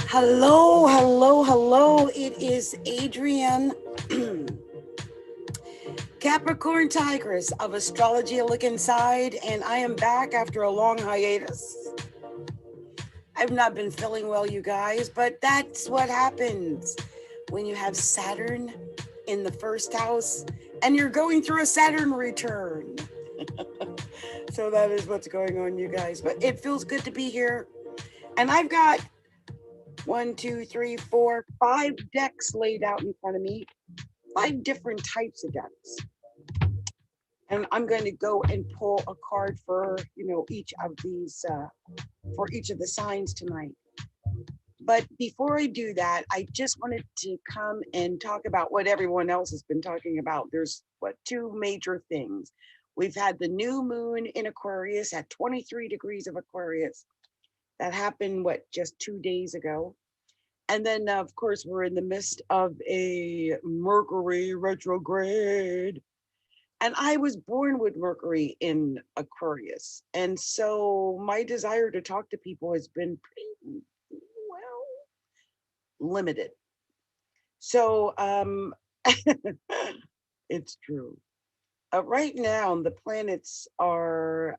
Hello, hello, hello. It is Adrienne, Capricorntigress of Astrology, A Look Inside, and I am back after a long hiatus. I've not been feeling well, you guys, but that's what happens when you have Saturn in the first house and you're going through a Saturn return. So that is what's going on, you guys. But it feels good to be here. And I've got 1, 2, 3, 4, 5 decks laid out in front of me, 5 different types of decks. And I'm going to go and pull a card for, each of these, for each of the signs tonight. But before I do that, I just wanted to come and talk about what everyone else has been talking about. There's 2 major things. We've had the new moon in Aquarius at 23 degrees of Aquarius. That happened, just 2 days ago. And then, of course, we're in the midst of a Mercury retrograde. And I was born with Mercury in Aquarius. And so my desire to talk to people has been pretty, limited. So it's true. Right now, the planets are,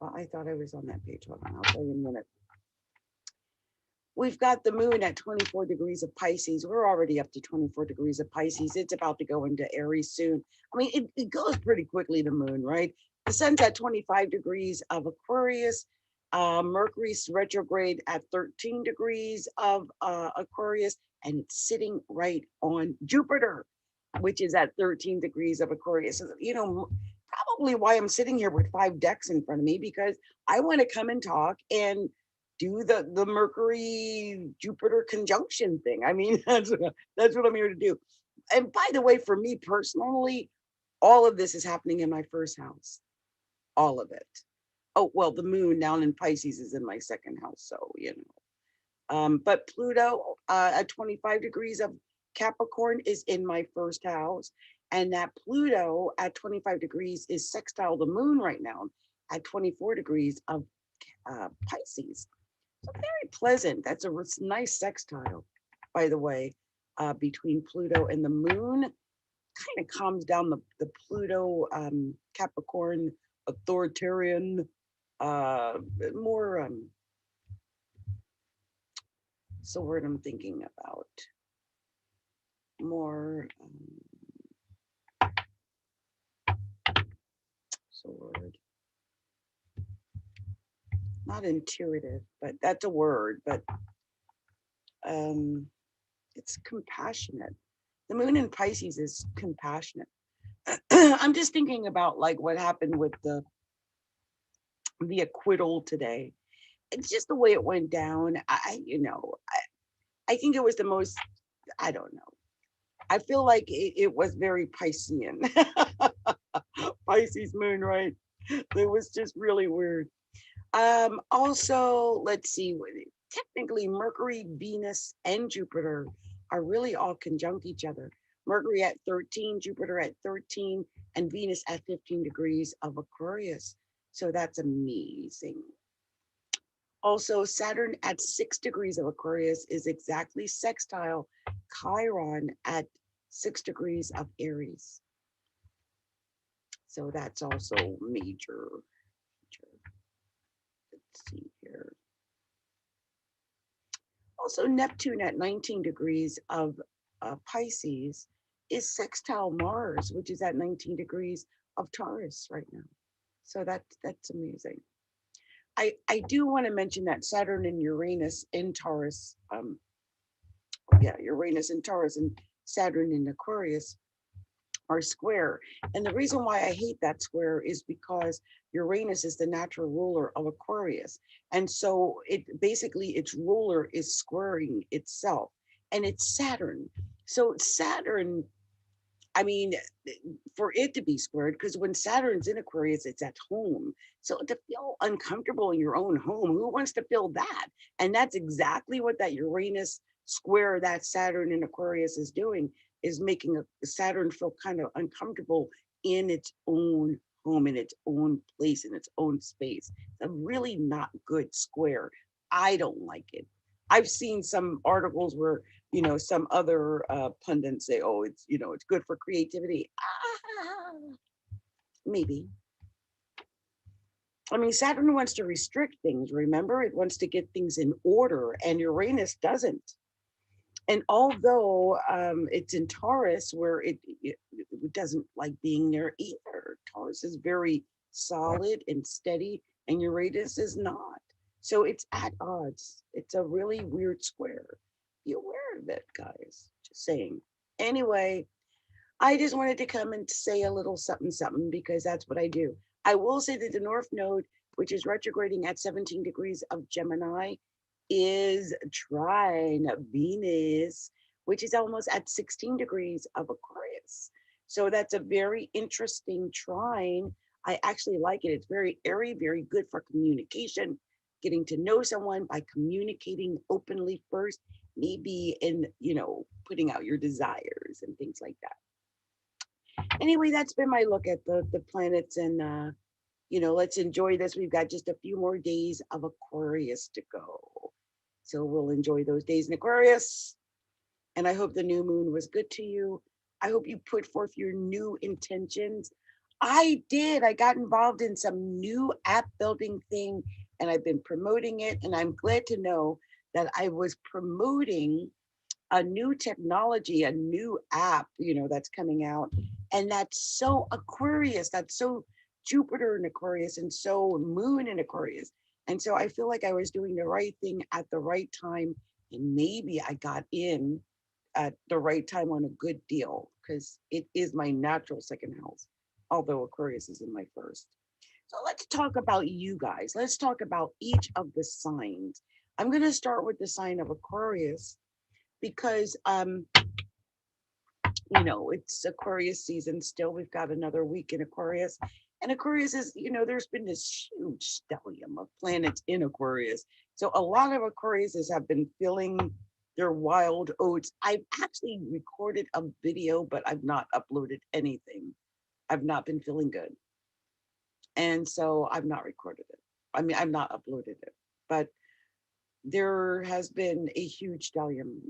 well, I thought I was on that page. Hold on, I'll tell you in a minute. We've got the moon at 24 degrees of Pisces. We're already up to 24 degrees of Pisces. It's about to go into Aries soon. I mean, it goes pretty quickly, the moon, right? The sun's at 25 degrees of Aquarius. Mercury's retrograde at 13 degrees of Aquarius, and it's sitting right on Jupiter, which is at 13 degrees of Aquarius. So, probably why I'm sitting here with 5 decks in front of me, because I want to come and talk and do the Mercury Jupiter conjunction thing. I mean, that's what I'm here to do. And by the way, for me personally, all of this is happening in my first house. All of it. Oh, well, the moon down in Pisces is in my second house. So, but Pluto at 25 degrees of Capricorn is in my first house. And that Pluto at 25 degrees is sextile the moon right now at 24 degrees of Pisces. So very pleasant. That's a nice sextile, by the way, between Pluto and the moon. Kind of calms down the Pluto Capricorn authoritarian, more, so word I'm thinking about, more What's the word? Not intuitive, but that's a word, but it's compassionate. The moon in Pisces is compassionate. I'm just thinking about like what happened with the acquittal today. It's just the way it went down. I think it was the most, I don't know. I feel like it was very Piscean. Pisces moon, right? It was just really weird. Also, let's see, technically Mercury, Venus, and Jupiter are really all conjunct each other. Mercury at 13, Jupiter at 13, and Venus at 15 degrees of Aquarius. So that's amazing. Also, Saturn at 6 degrees of Aquarius is exactly sextile Chiron at 6 degrees of Aries. So that's also major. Let's see here. Also, Neptune at 19 degrees of Pisces is sextile Mars, which is at 19 degrees of Taurus right now. So that's amazing. I do want to mention that Saturn and Uranus in Taurus, Uranus in Taurus and Saturn in Aquarius are square. And the reason why I hate that square is because Uranus is the natural ruler of Aquarius. And so its ruler is squaring itself, and it's Saturn. So Saturn, I mean, for it to be squared, because when Saturn's in Aquarius, it's at home. So to feel uncomfortable in your own home, who wants to feel that? And that's exactly what that Uranus square that Saturn in Aquarius is doing, is making a Saturn feel kind of uncomfortable in its own home, in its own place, in its own space. It's a really not good square. I don't like it. I've seen some articles where, some other pundits say, oh, it's good for creativity. Maybe. I mean, Saturn wants to restrict things, remember? It wants to get things in order, and Uranus doesn't. And although it's in Taurus, where it doesn't like being there either. Taurus is very solid and steady, and Uranus is not. So it's at odds. It's a really weird square. Be aware of it, guys. Just saying. Anyway, I just wanted to come and say a little something, something, because that's what I do. I will say that the North Node, which is retrograding at 17 degrees of Gemini, is trine Venus, which is almost at 16 degrees of Aquarius. So that's a very interesting trine. I actually like it. It's very airy, very good for communication, getting to know someone by communicating openly first, maybe in, putting out your desires and things like that. Anyway, that's been my look at the planets, and let's enjoy this. We've got just a few more days of Aquarius to go. So we'll enjoy those days in Aquarius. And I hope the new moon was good to you. I hope you put forth your new intentions. I did. I got involved in some new app building thing, and I've been promoting it. And I'm glad to know that I was promoting a new technology, a new app, that's coming out. And that's so Aquarius. That's so Jupiter in Aquarius, and so moon in Aquarius. And so I feel like I was doing the right thing at the right time. And maybe I got in at the right time on a good deal, because it is my natural second house, although Aquarius is in my first. So let's talk about you guys. Let's talk about each of the signs. I'm going to start with the sign of Aquarius because, it's Aquarius season still. We've got another week in Aquarius. And Aquarius is, there's been this huge stellium of planets in Aquarius. So a lot of Aquariuses have been feeling their wild oats. I've actually recorded a video, but I've not uploaded anything. I've not been feeling good. And so I've not recorded it. I mean, I've not uploaded it. But there has been a huge stellium,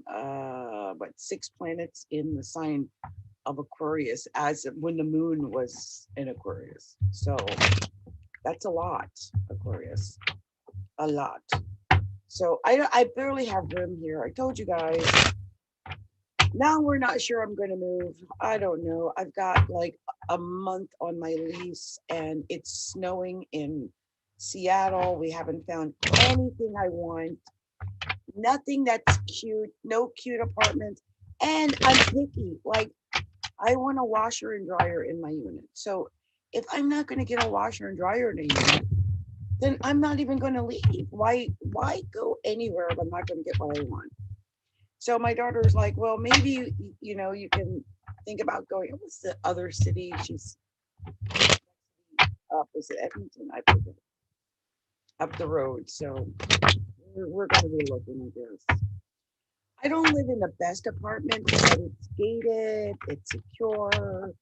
6 planets in the sign of Aquarius as when the moon was in Aquarius. So that's a lot, Aquarius, a lot. So I barely have room here. I told you guys Now we're not sure I'm going to move. I don't know. I've got like a month on my lease and it's snowing in Seattle. We haven't found anything I want. Nothing that's cute. No cute apartments. And I'm picky. Like I want a washer and dryer in my unit. So if I'm not going to get a washer and dryer in a unit, then I'm not even going to leave. Why go anywhere if I'm not going to get what I want? So my daughter's like, well, maybe, you know, you can think about going, what's the other city? She's up, is it Edmonton? I forget. Up the road. So we're going to be looking at this. I don't live in the best apartment, but it's gated, it's secure.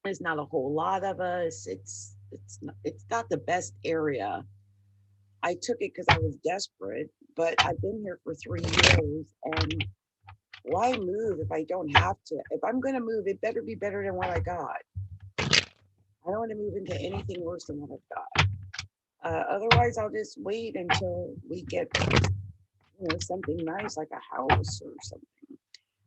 There's not a whole lot of us. It's not the best area. I took it because I was desperate, but I've been here for 3 years, and why move if I don't have to? If I'm going to move, it better be better than what I got. I don't want to move into anything worse than what I've got. Otherwise, I'll just wait until we get, you know, something nice like a house or something.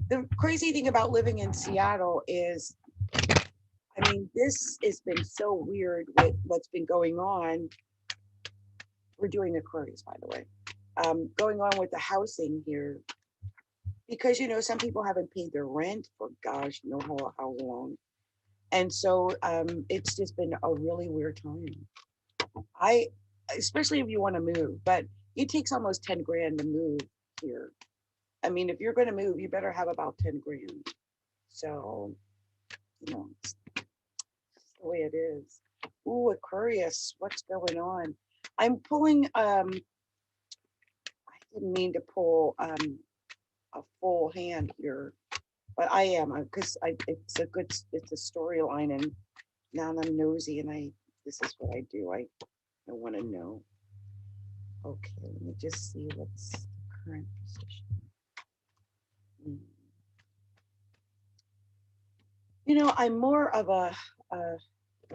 The crazy thing about living in Seattle is, I mean, this has been so weird with what's been going on. We're doing Aquarius, by the way. Going on with the housing here, because, you know, some people haven't paid their rent for gosh, you know how long. And so it's just been a really weird time. Especially if you want to move, but it takes almost 10 grand to move here. I mean, if you're going to move, you better have about 10 grand. So, you know, it's the way it is. Ooh, Aquarius, what's going on? I'm pulling, I didn't mean to pull a full hand here, but I am, because it's a storyline, and now I'm nosy, and this is what I do. I want to know. Okay, let me just see what's the current position. You know, I'm more of a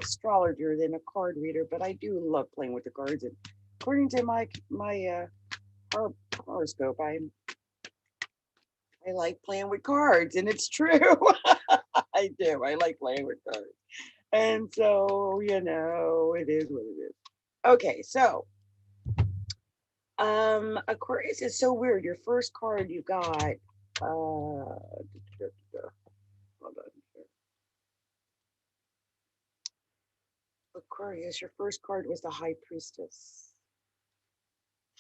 astrologer than a card reader, but I do love playing with the cards. And according to my horoscope, I like playing with cards, and it's true. I do. I like playing with cards, and so you know, it is what it is. Okay, so Aquarius is so weird. Your first card you got. Hold on. Aquarius, your first card was the High Priestess.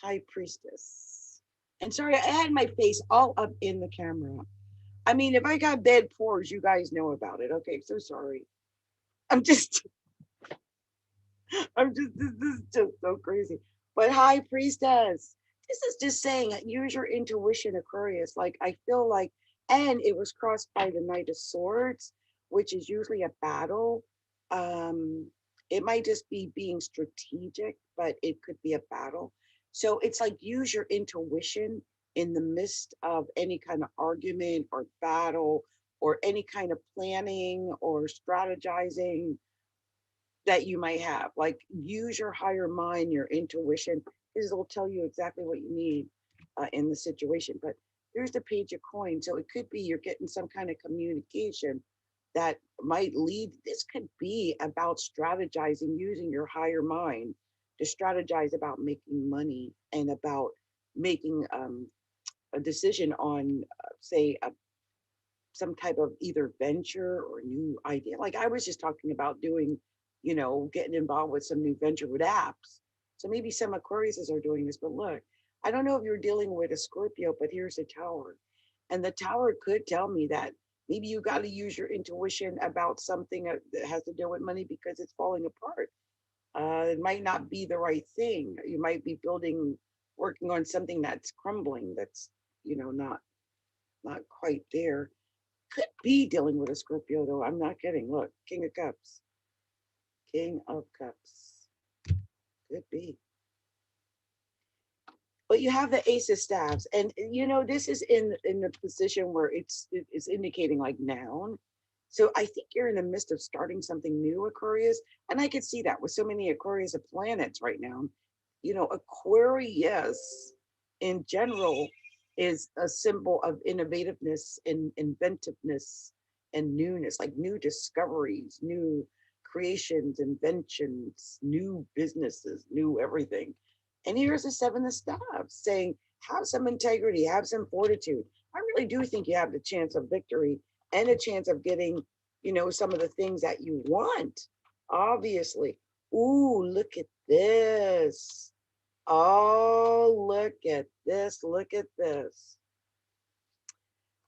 High Priestess. And sorry, I had my face all up in the camera. I mean, if I got bad pores, you guys know about it. Okay, so sorry. This is just so crazy. But High Priestess, this is just saying, use your intuition, Aquarius. Like, I feel like, and it was crossed by the Knight of Swords, which is usually a battle. It might just be being strategic, but it could be a battle. So it's like, use your intuition in the midst of any kind of argument or battle or any kind of planning or strategizing that you might have. Like, use your higher mind, your intuition, because it'll tell you exactly what you need in the situation. But here's the Page of Coins. So it could be you're getting some kind of communication that might lead. This could be about strategizing, using your higher mind to strategize about making money and about making a decision on, say, some type of either venture or new idea. Like I was just talking about doing, you know, getting involved with some new venture with apps. So maybe some Aquariuses are doing this, but look, I don't know if you're dealing with a Scorpio, but here's a Tower. And the Tower could tell me that maybe you got to use your intuition about something that has to do with money because it's falling apart. It might not be the right thing. You might be working on something that's crumbling, that's, you know, not quite there. Could be dealing with a Scorpio, though. I'm not kidding. Look, King of Cups. King of Cups. Could be. But you have the Ace of Staves. And, you know, this is in the position where it's indicating like noun. So I think you're in the midst of starting something new, Aquarius. And I could see that with so many Aquarius planets right now. You know, Aquarius in general is a symbol of innovativeness and inventiveness and newness, like new discoveries, new creations, inventions, new businesses, new everything. And here's the seven of staffs saying, have some integrity, have some fortitude. I really do think you have the chance of victory and a chance of getting, some of the things that you want, obviously. Ooh, look at this. Oh, look at this. Look at this.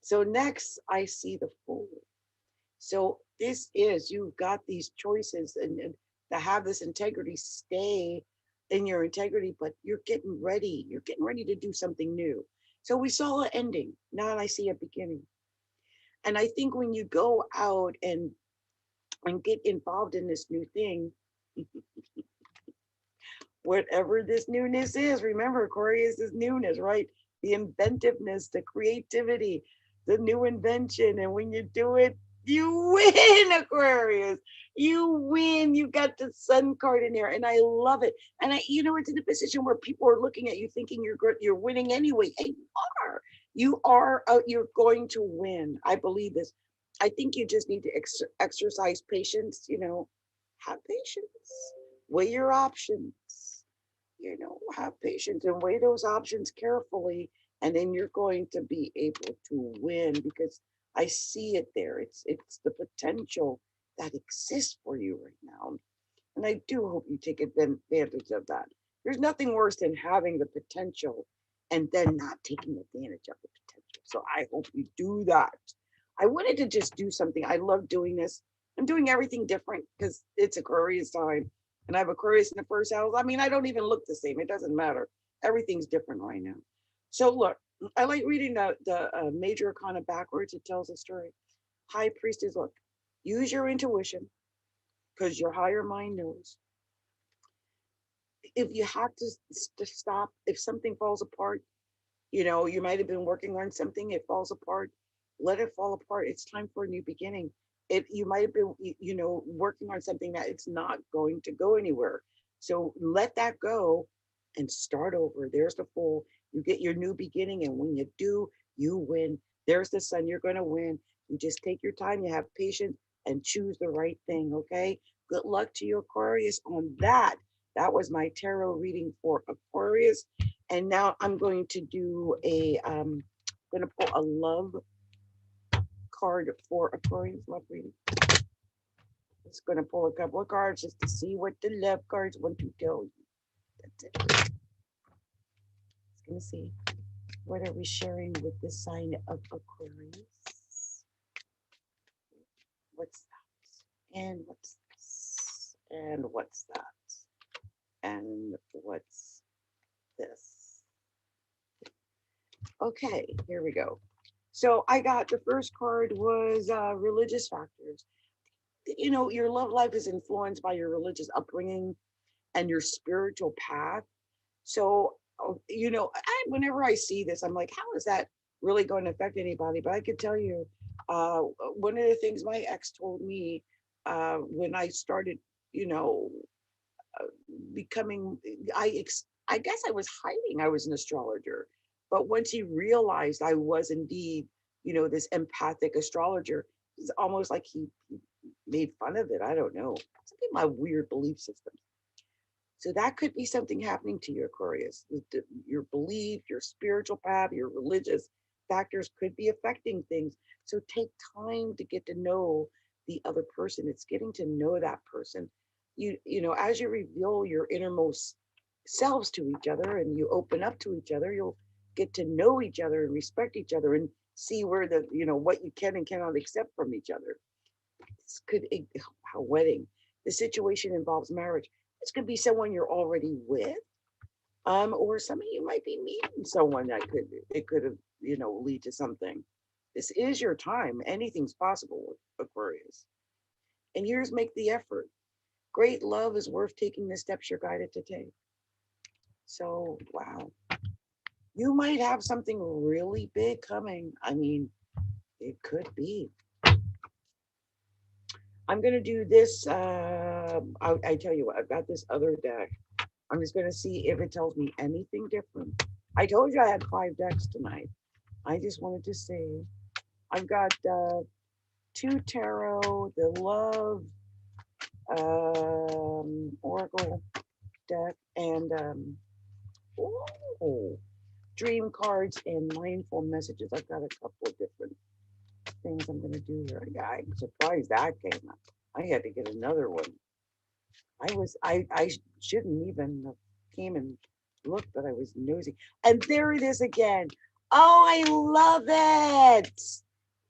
So next, I see the Fool. So this is, you've got these choices and to have this integrity, stay in your integrity, but you're getting ready. You're getting ready to do something new. So we saw an ending. Now I see a beginning. And I think when you go out and get involved in this new thing, whatever this newness is, remember Aquarius is newness, right? The inventiveness, the creativity, the new invention. And when you do it, you win, Aquarius. You win. You got the Sun card in there, and I love it. And it's in a position where people are looking at you thinking you're good, you're winning anyway. And you are. You are. You're going to win. I believe this. I think you just need to exercise patience. Have patience. Weigh your options. Have patience and weigh those options carefully, and then you're going to be able to win, because I see it there. It's the potential that exists for you right now. And I do hope you take advantage of that. There's nothing worse than having the potential and then not taking advantage of the potential. So I hope you do that. I wanted to just do something. I love doing this. I'm doing everything different because it's Aquarius time. And I have Aquarius in the first house. I mean, I don't even look the same. It doesn't matter. Everything's different right now. So look, I like reading the major arcana backwards. It tells a story. High Priestess, look, use your intuition because your higher mind knows. If you have to stop, if something falls apart, you might have been working on something, it falls apart, let it fall apart. It's time for a new beginning. You might have been, working on something that it's not going to go anywhere. So let that go and start over. There's the Fool. You get your new beginning, and when you do, you win. There's the Sun. You're going to win. You just take your time, you have patience, and choose the right thing, okay? Good luck to you, Aquarius, on that. That was my tarot reading for Aquarius. And now I'm going to do I'm going to pull a love card for Aquarius love reading. Just going to pull a couple of cards just to see what the love cards want to tell you. That's it. Just going to see, what are we sharing with the sign of Aquarius? What's that? And what's this? And what's that? And what's this? Okay, here we go. So I got, the first card was religious factors. Your love life is influenced by your religious upbringing and your spiritual path. So, whenever I see this, I'm like, how is that really going to affect anybody? But I could tell you, one of the things my ex told me when I started, becoming, I guess I was hiding I was an astrologer. But once he realized I was indeed, this empathic astrologer, it's almost like he made fun of it. I don't know. Something my weird belief system. So that could be something happening to you, Aquarius. Your belief, your spiritual path, your religious factors could be affecting things. So take time to get to know the other person. It's getting to know that person. As you reveal your innermost selves to each other and you open up to each other, you'll get to know each other and respect each other and see where what you can and cannot accept from each other. This could a wedding. The situation involves marriage. This could be someone you're already with, or some of you might be meeting someone that could have lead to something. This is your time. Anything's possible with Aquarius. And here's make the effort. Great love is worth taking the steps you're guided to take. So, wow. You might have something really big coming. I mean, it could be. I'm going to do this. I tell you what, I've got this other deck. I'm just going to see if it tells me anything different. I told you I had 5 decks tonight. I just wanted to say I've got 2 tarot, the love oracle deck, and dream cards and mindful messages. I've got a couple of different things I'm going to do here. Yeah, I'm surprised that came up. I had to get another one. I shouldn't even have came and looked, but I was nosy. And there it is again. Oh, I love it.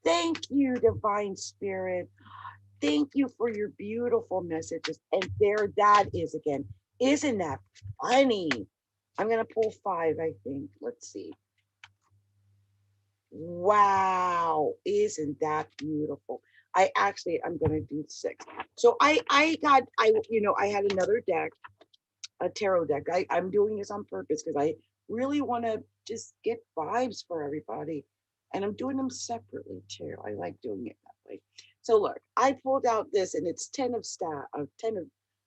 Thank you, Divine Spirit. Thank you for your beautiful messages. And there that is again. Isn't that funny? I'm going to pull 5, I think. Let's see. Wow. Isn't that beautiful? I'm going to do 6. So I had another deck, a tarot deck. I'm doing this on purpose because I really want to just get vibes for everybody. And I'm doing them separately too. I like doing it that way. So look, I pulled out this and it's 10 of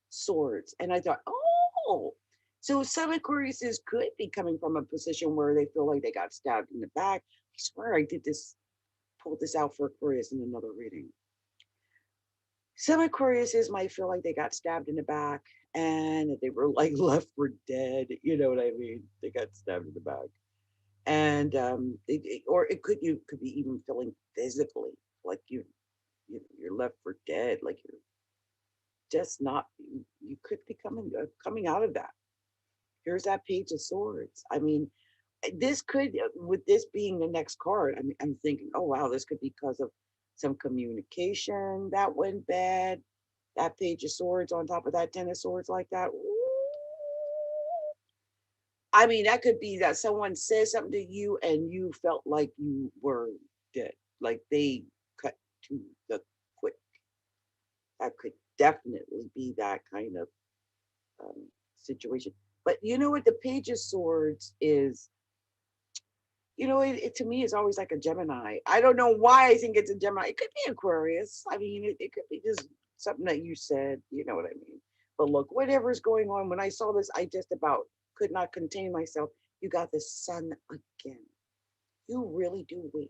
swords. And I thought, oh, so some Aquariuses could be coming from a position where they feel like they got stabbed in the back. I swear I pulled this out for Aquarius in another reading. Some Aquariuses might feel like they got stabbed in the back and they were like left for dead. You know what I mean? They got stabbed in the back. And you could be even feeling physically like you're left for dead, like you're just not. You could be coming out of that. Here's that Page of Swords. I mean, this could, with this being the next card, I'm thinking, oh wow, this could be because of some communication that went bad. That Page of Swords on top of that 10 of Swords like that. Ooh. I mean, that could be that someone says something to you and you felt like you were dead, like they cut to the quick. That could definitely be that kind of situation. But you know what? The Page of Swords is, it to me is always like a Gemini. I don't know why I think it's a Gemini. It could be Aquarius. I mean, it could be just something that you said, you know what I mean? But look, whatever's going on, when I saw this, I just about could not contain myself. You got the sun again. You really do win.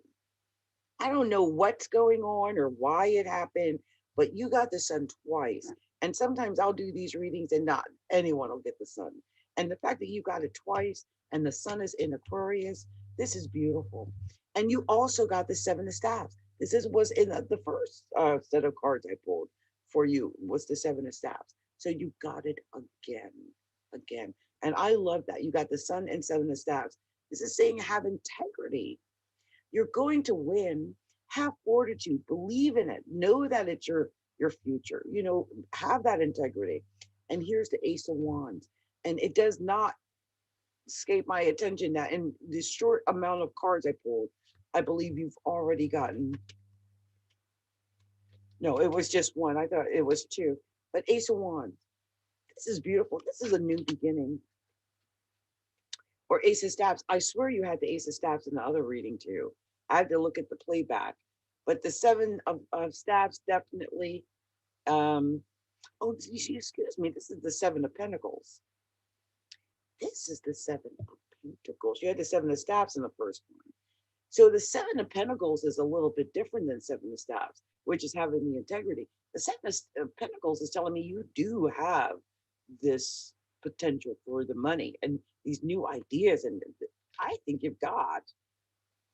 I don't know what's going on or why it happened, but you got the sun twice. And sometimes I'll do these readings and not anyone will get the sun. And the fact that you got it twice and the sun is in Aquarius, this is beautiful. And you also got the 7 of Staffs. Was in the first set of cards I pulled for you was the 7 of Staffs. So you got it again. And I love that. You got the sun and 7 of Staffs. This is saying have integrity. You're going to win. Have fortitude. Believe in it. Know that it's your future. Have that integrity. And here's the Ace of Wands. And it does not escape my attention that in the short amount of cards I pulled, I believe you've already gotten. No, it was just 1. I thought it was 2. But Ace of Wands. This is beautiful. This is a new beginning. Or Ace of Staffs. I swear you had the Ace of Staffs in the other reading too. I had to look at the playback. But the 7 of Staffs definitely. Excuse me. This is the 7 of Pentacles. This is the 7 of Pentacles. You had the 7 of Staffs in the first one. So the 7 of Pentacles is a little bit different than 7 of Staffs, which is having the integrity. The 7 of Pentacles is telling me you do have this potential for the money and these new ideas. And I think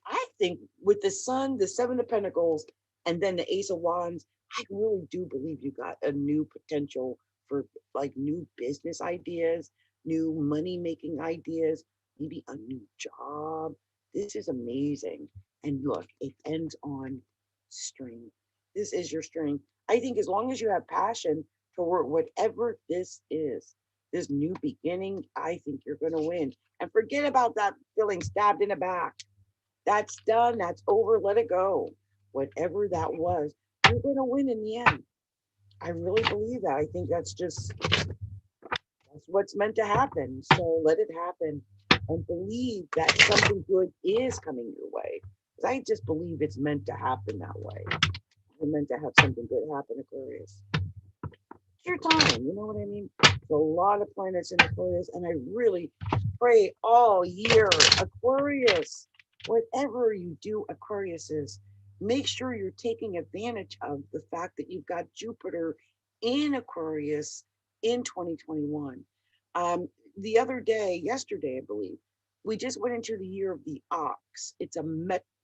I think with the sun, the 7 of Pentacles, and then the Ace of Wands, I really do believe you got a new potential for like new business ideas, new money-making ideas, maybe a new job. This is amazing. And look, it ends on strength. This is your strength. I think as long as you have passion for whatever this is, this new beginning, I think you're going to win. And forget about that feeling stabbed in the back. That's done. That's over. Let it go. Whatever that was, you're going to win in the end. I really believe that. I think that's what's meant to happen. So let it happen and believe that something good is coming your way. Because I just believe it's meant to happen that way. You're meant to have something good happen, Aquarius. It's your time, you know what I mean? There's a lot of planets in Aquarius, and I really, pray all year. Aquarius, whatever you do, Aquarius is, make sure you're taking advantage of the fact that you've got Jupiter in Aquarius in 2021. The other day, yesterday, I believe, we just went into the year of the ox. It's a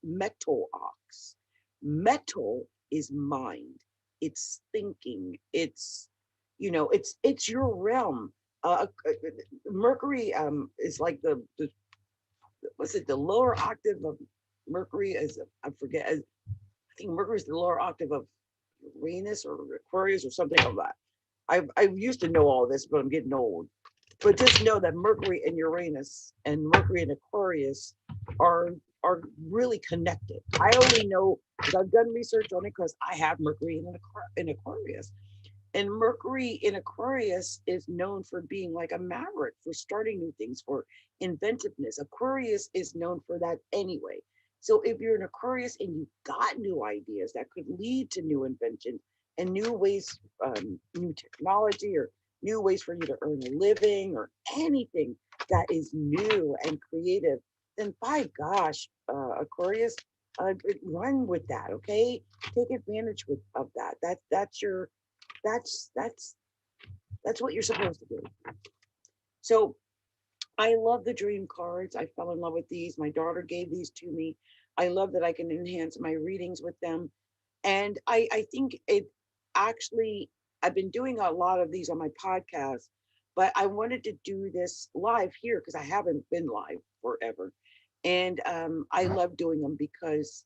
metal ox. Metal is mind. It's thinking. It's, it's your realm. Mercury is like the what's it, the lower octave of Mercury is, I forget, I think Mercury is the lower octave of Uranus or Aquarius or something like that. I used to know all this, but I'm getting old. But just know that Mercury and Uranus and Mercury and Aquarius are really connected. I only know because I've done research on it because I have Mercury in Aquarius. And Mercury in Aquarius is known for being like a maverick, for starting new things, for inventiveness. Aquarius is known for that anyway. So if you're an Aquarius and you've got new ideas that could lead to new invention and new ways, new technology or new ways for you to earn a living or anything that is new and creative, then by gosh, Aquarius, run with that, okay? Take advantage of that. That's what you're supposed to do. So I love the dream cards. I fell in love with these. My daughter gave these to me. I love that I can enhance my readings with them. And I think it actually, I've been doing a lot of these on my podcast, but I wanted to do this live here because I haven't been live forever. And I love doing them because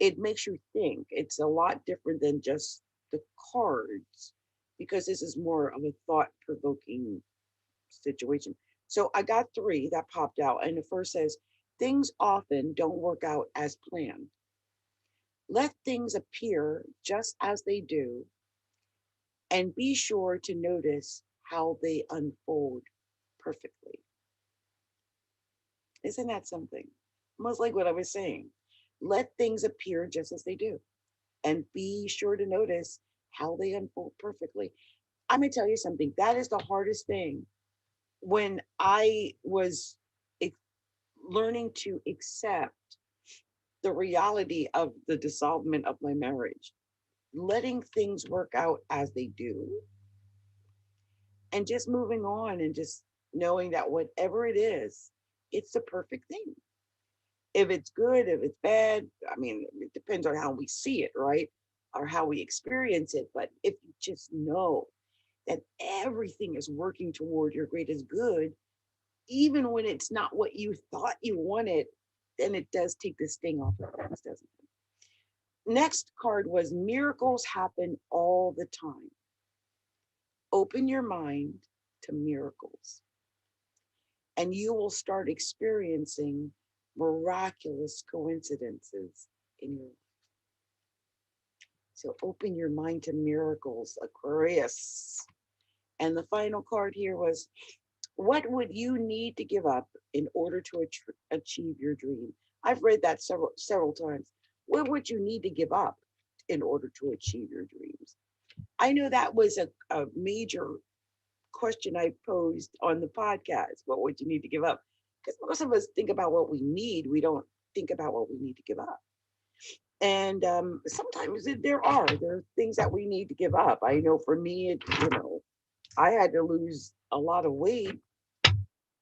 it makes you think. It's a lot different than just the cards, because this is more of a thought-provoking situation. So I got 3 that popped out, and the first says, things often don't work out as planned. Let things appear just as they do, and be sure to notice how they unfold perfectly. Isn't that something? Almost like what I was saying. Let things appear just as they do, and be sure to notice how they unfold perfectly. I'm going to tell you something. That is the hardest thing. When I was learning to accept the reality of the dissolvement of my marriage, letting things work out as they do, and just moving on and just knowing that whatever it is, it's the perfect thing. If it's good, if it's bad, I mean, it depends on how we see it, right? Or how we experience it. But if you just know that everything is working toward your greatest good, even when it's not what you thought you wanted, then it does take the sting off of things, doesn't it? Next card was miracles happen all the time. Open your mind to miracles, and you will start experiencing miraculous coincidences in your life. So open your mind to miracles, Aquarius. And the final card here was, what would you need to give up in order to achieve your dream? I've read that several times. What would you need to give up in order to achieve your dreams? I know that was a major question I posed on the podcast. What would you need to give up? Because most of us think about what we need. We don't think about what we need to give up. And sometimes there are things that we need to give up. I know for me, I had to lose a lot of weight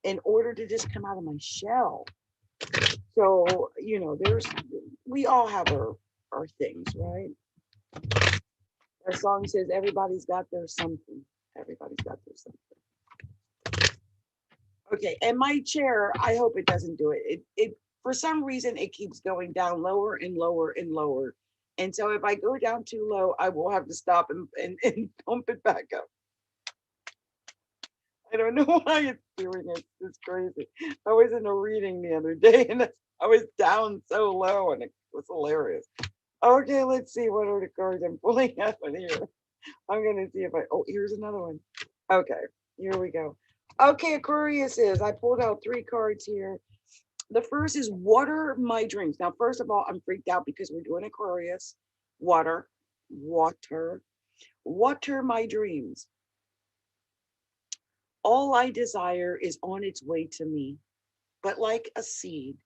in order to just come out of my shell. So, we all have our things, right? Our song says, everybody's got their something. Everybody's got their something. Okay, and my chair, I hope it doesn't do it. It for some reason, it keeps going down lower and lower and lower. And so if I go down too low, I will have to stop and pump it back up. I don't know why it's doing it. It's crazy. I was in a reading the other day and I was down so low and it was hilarious. Okay, let's see what are the cards I'm pulling up in here. I'm going to see if here's another one. Okay, here we go. Okay, Aquarius I pulled out 3 cards here. The first is water my dreams. Now, first of all, I'm freaked out because we're doing Aquarius. Water my dreams. All I desire is on its way to me, but like a seed,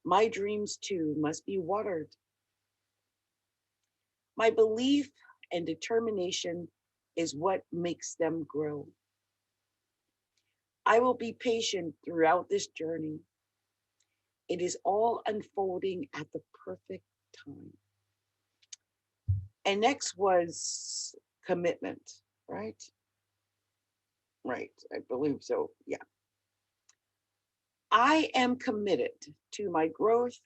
my dreams too must be watered. My belief and determination is what makes them grow. I will be patient throughout this journey. It is all unfolding at the perfect time. And next was commitment, right? Right, I believe so, yeah. I am committed to my growth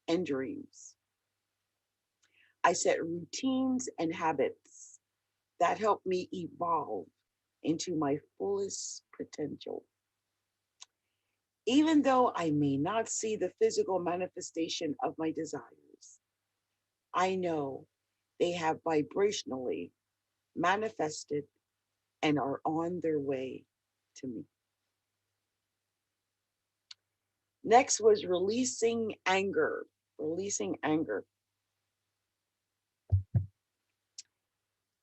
and dreams. I set routines and habits that help me evolve into my fullest potential. Even though I may not see the physical manifestation of my desires, I know they have vibrationally manifested and are on their way to me. Next was releasing anger. Releasing anger.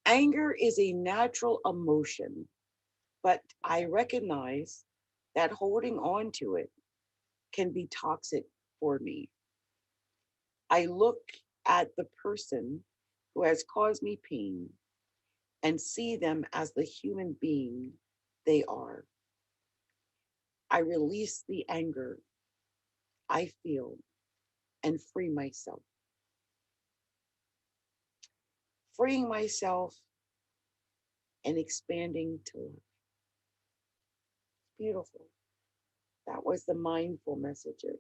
Anger is a natural emotion, but I recognize that holding on to it can be toxic for me. I look at the person who has caused me pain and see them as the human being they are. I release the anger I feel and free myself. Freeing myself and expanding to love. Beautiful. That was the mindful messages.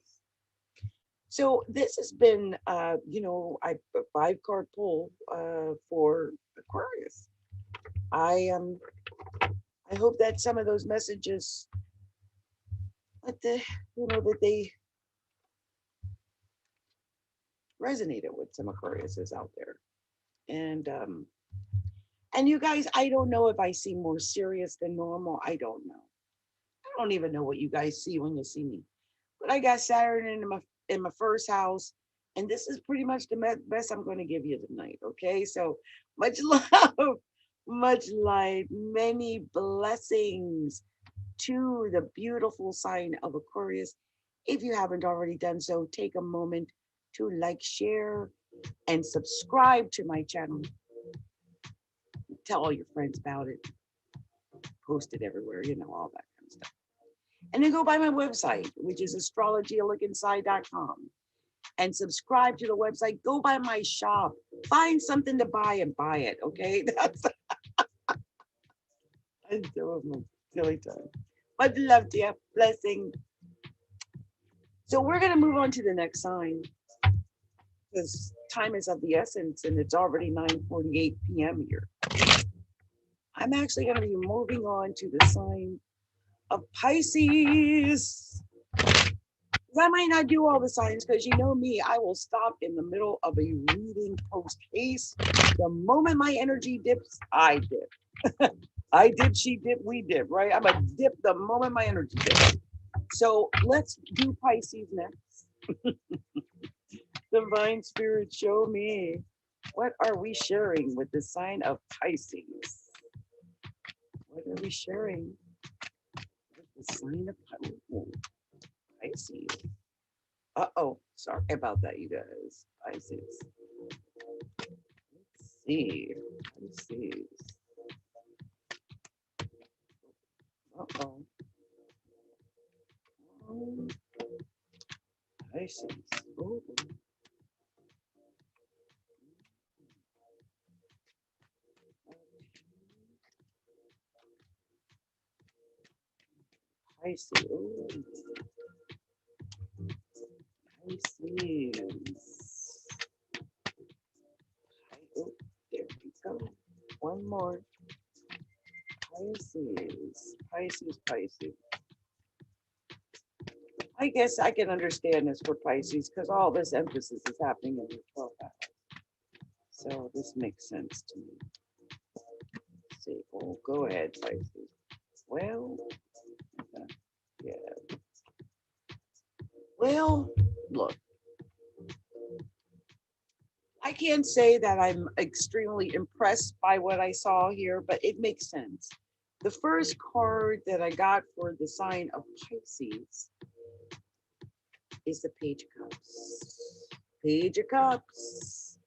So this has been, a 5-card pull for Aquarius. I hope that some of those messages, that they resonated with some Aquariuses out there. And you guys, I don't know if I seem more serious than normal. I don't know. I don't even know what you guys see when you see me. But I got Saturn in my first house, and this is pretty much the best I'm going to give you tonight. Okay, so much love, much light, many blessings to the beautiful sign of Aquarius. If you haven't already done so, take a moment to like, share, and subscribe to my channel. Tell all your friends about it. Post it everywhere, all that kind of stuff. And then go by my website, which is astrologyalookinside.com, and subscribe to the website. Go by my shop. Find something to buy and buy it, okay? That's I'm doing my silly time. Much love to you. Blessing. So we're going to move on to the next sign, because time is of the essence, and it's already 9:48 p.m. here. I'm actually going to be moving on to the sign of Pisces. I might not do all the signs, because you know me, I will stop in the middle of a reading post haste. The moment my energy dips, I dip. I dip, she dip, we dip, right? I'm a dip the moment my energy dips. So let's do Pisces next. Divine Spirit, show me, what are we sharing with the sign of Pisces? What are we sharing with the sign of Pisces? Uh-oh, sorry about that, you guys. Pisces. Let's see. Pisces. Uh-oh. Pisces. Oh. Pisces. Oh. Pisces. Oh, there we go. One more. Pisces. Pisces, Pisces. I guess I can understand this for Pisces, because all this emphasis is happening in the 12th house. So this makes sense to me. Let's see. Oh, go ahead, Pisces. Well, yeah. Well, look. I can't say that I'm extremely impressed by what I saw here, but it makes sense. The first card that I got for the sign of Pisces is the Page of Cups. Page of Cups.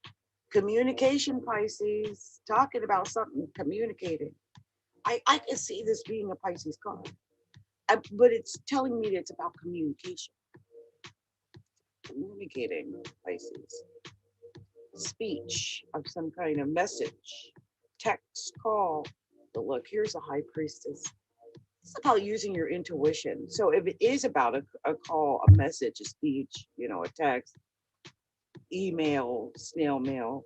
Communication, Pisces. Talking about something, communicating. I can see this being a Pisces card. But it's telling me that it's about communication. Communicating, Pisces. Speech of some kind of message. Text, call. But look, here's a High Priestess. It's about using your intuition. So if it is about a call, a message, a speech, you know, a text, email, snail mail,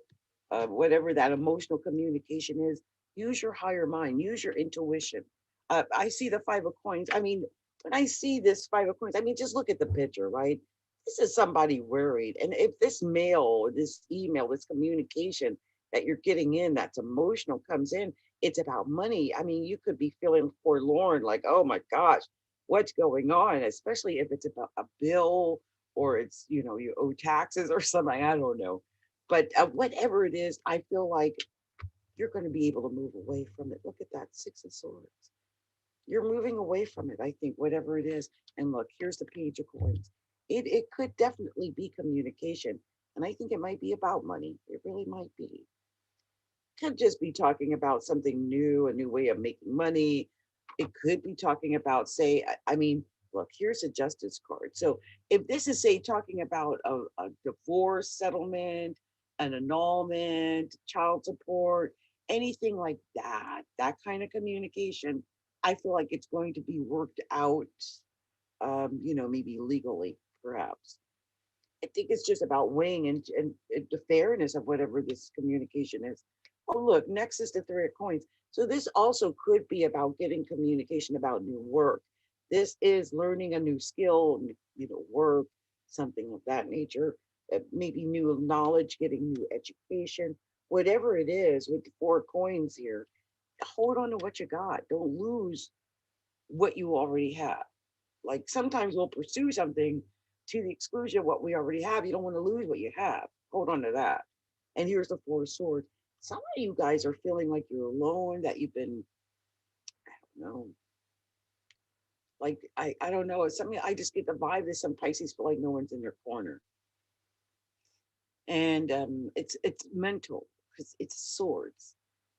whatever that emotional communication is, use your higher mind, use your intuition. I see the Five of Coins. I mean, when I see this Five of Coins, I mean, just look at the picture, right? This is somebody worried. And if this mail, this email, this communication that you're getting in that's emotional comes in, it's about money. I mean, you could be feeling forlorn, like, oh my gosh, what's going on? Especially if it's about a bill or it's, you know, you owe taxes or something. I don't know. But whatever it is, I feel like you're going to be able to move away from it. Look at that Six of Swords. You're moving away from it, I think, whatever it is. And look, here's the Page of Coins. It could definitely be communication. And I think it might be about money. It really might be. Could just be talking about something new, a new way of making money. It could be talking about, say, I mean, look, here's a Justice card. So if this is, say, talking about a divorce settlement, an annulment, child support, anything like that, that kind of communication, I feel like it's going to be worked out, you know, maybe legally, perhaps. I think it's just about weighing and the fairness of whatever this communication is. Oh, look, next is the Three of Coins. So this also could be about getting communication about new work. This is learning a new skill, you know, work, something of that nature. Maybe new knowledge, getting new education, whatever it is with the Four of Coins here. Hold on to what you got. Don't lose what you already have. Like sometimes we'll pursue something to the exclusion of what we already have. You don't want to lose what you have. Hold on to that. And here's the Four of Swords. Some of you guys are feeling like you're alone, that you've been, I don't know, like, I don't know. It's something I just get the vibe that some Pisces feel like no one's in their corner. And it's mental because it's swords.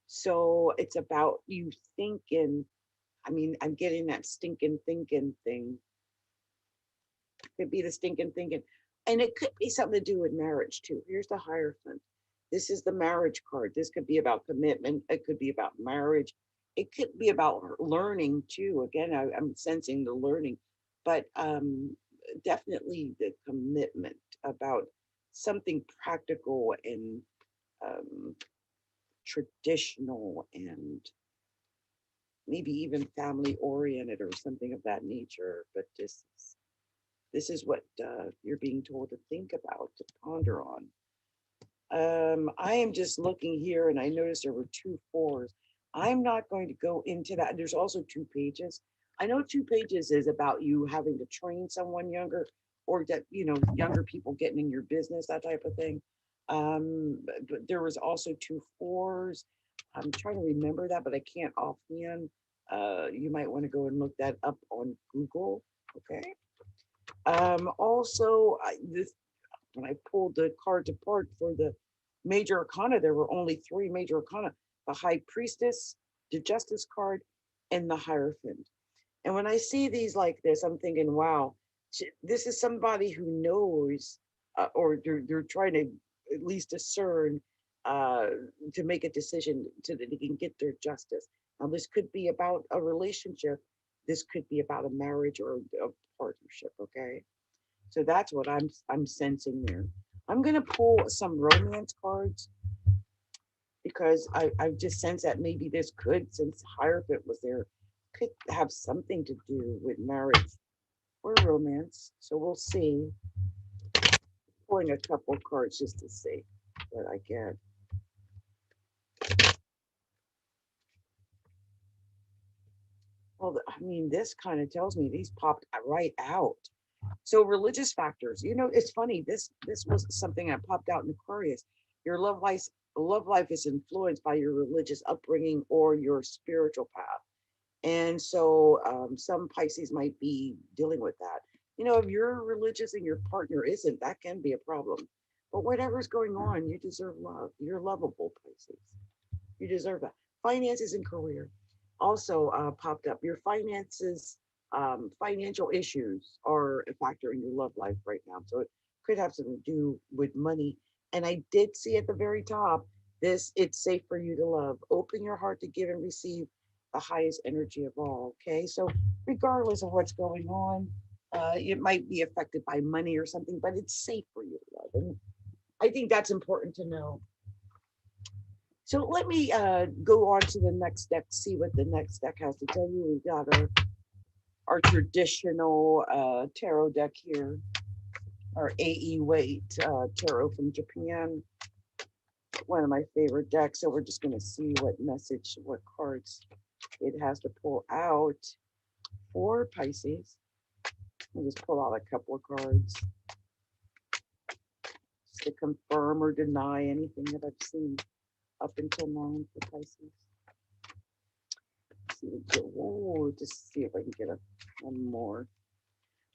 So it's about you thinking. I mean, I'm getting that stinking thinking thing. Could be the stinking thinking. And it could be something to do with marriage too. Here's the Hierophant. This is the marriage card. This could be about commitment. It could be about marriage. It could be about learning too. Again, I'm sensing the learning, but definitely the commitment about something practical and um, traditional and maybe even family oriented or something of that nature. But this is what you're being told to think about, to ponder on. I am just looking here and I noticed there were two fours. I'm not going to go into that. There's also two pages. I know two pages is about you having to train someone younger or that, you know, younger people getting in your business, that type of thing. But there was also two fours. I'm trying to remember that, but I can't offhand. You might want to go and look that up on Google. Okay. Also, this when I pulled the cards apart for the major arcana, there were only three major arcana: the High Priestess, the Justice card, and the Hierophant. And when I see these like this, I'm thinking, wow, this is somebody who knows, or they're trying to at least discern to make a decision so that they can get their justice. Now, this could be about a relationship. This could be about a marriage or a partnership. Okay. So that's what I'm sensing there. I'm gonna pull some romance cards because I just sense that maybe this could, since Hierophant was there, could have something to do with marriage or romance. So we'll see. Pulling a couple cards just to see what I get. Well, I mean, this kind of tells me these popped right out. So religious factors, you know, it's funny. This was something that popped out in Aquarius. Your love life is influenced by your religious upbringing or your spiritual path. And so some Pisces might be dealing with that. You know, if you're religious and your partner isn't, that can be a problem. But whatever's going on, you deserve love. You're lovable, Pisces. You deserve that. Finances and career also popped up. Your finances, financial issues are a factor in your love life right now. So it could have something to do with money. And I did see at the very top, this, it's safe for you to love. Open your heart to give and receive the highest energy of all. Okay. So regardless of what's going on, it might be affected by money or something, but it's safe for you to love. And I think that's important to know. So let me go on to the next deck, see what the next deck has to tell you. We got our traditional tarot deck here, our AE weight tarot from Japan, one of my favorite decks. So we're just going to see what message, what cards it has to pull out for Pisces. I'll just pull out a couple of cards just to confirm or deny anything that I've seen up until now for Pisces. Oh, just see if I can get one more.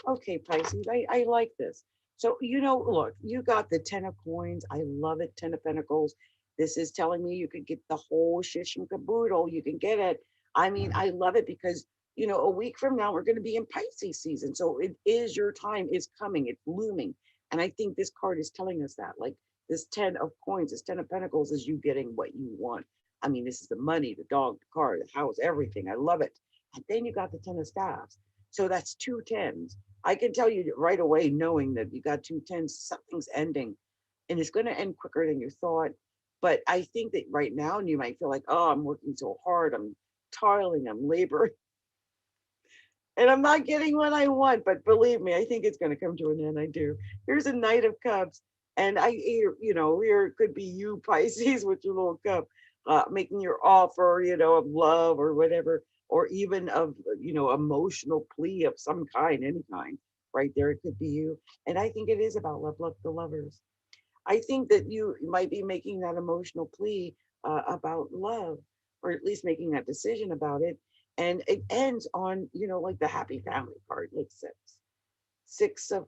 Okay, Pisces, I like this. So, you know, look, you got the 10 of coins. I love it. 10 of pentacles. This is telling me you could get the whole shish and caboodle. You can get it. I mean, I love it because, you know, a week from now, we're going to be in Pisces season. So it is your time is coming. It's looming. And I think this card is telling us that, like this 10 of coins, this 10 of pentacles is you getting what you want. I mean, this is the money, the dog, the car, the house, everything. I love it. And then you got the 10 of staffs. So that's 2 10s. I can tell you right away, knowing that you got 2 10s, something's ending. And it's going to end quicker than you thought. But I think that right now, and you might feel like, oh, I'm working so hard. I'm toiling, I'm laboring. And I'm not getting what I want. But believe me, I think it's going to come to an end. I do. Here's a Knight of Cups. And you know, here could be you, Pisces, with your little cup, making your offer, you know, of love or whatever, or even of, you know, emotional plea of some kind, any kind, right there. It could be you. And I think it is about love, the lovers. I think that you might be making that emotional plea about love, or at least making that decision about it. And it ends on, you know, like the happy family card, like six of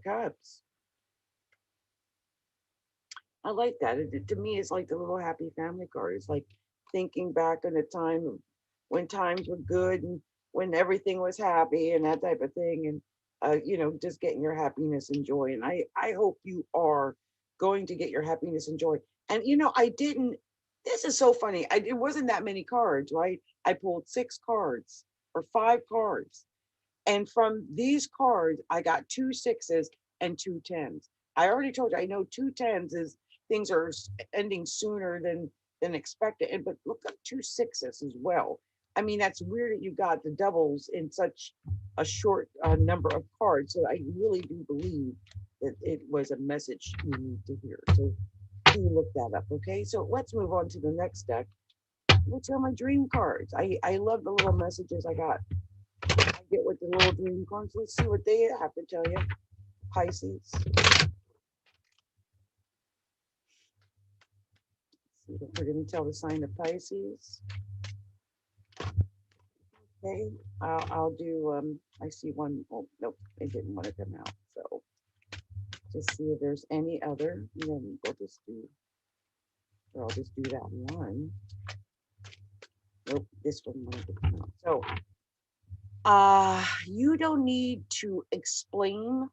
cups. I like that. To me, it's like the little happy family card. It's like thinking back on a time when times were good and when everything was happy and that type of thing. And, you know, just getting your happiness and joy. And I hope you are going to get your happiness and joy. And, you know, this is so funny. It wasn't that many cards, right? I pulled 6 cards or 5 cards. And from these cards, I got 2 6s and 2 10s. I already told you, I know 2 10s is things are ending sooner than expected. But look up 2 6s as well. I mean, that's weird that you got the doubles in such a short number of cards. So I really do believe that it was a message you need to hear. So do look that up, okay? So let's move on to the next deck, which are my dream cards. I love the little messages I got. I get with the little dream cards. Let's see what they have to tell you, Pisces. See what we're going to tell the sign of Pisces. Okay, I'll do, I see one. Oh, nope, it didn't want to come out. So just see if there's any other. And then we'll just do, or I'll just do that one. Nope, this one wanted to come out. So you don't need to explain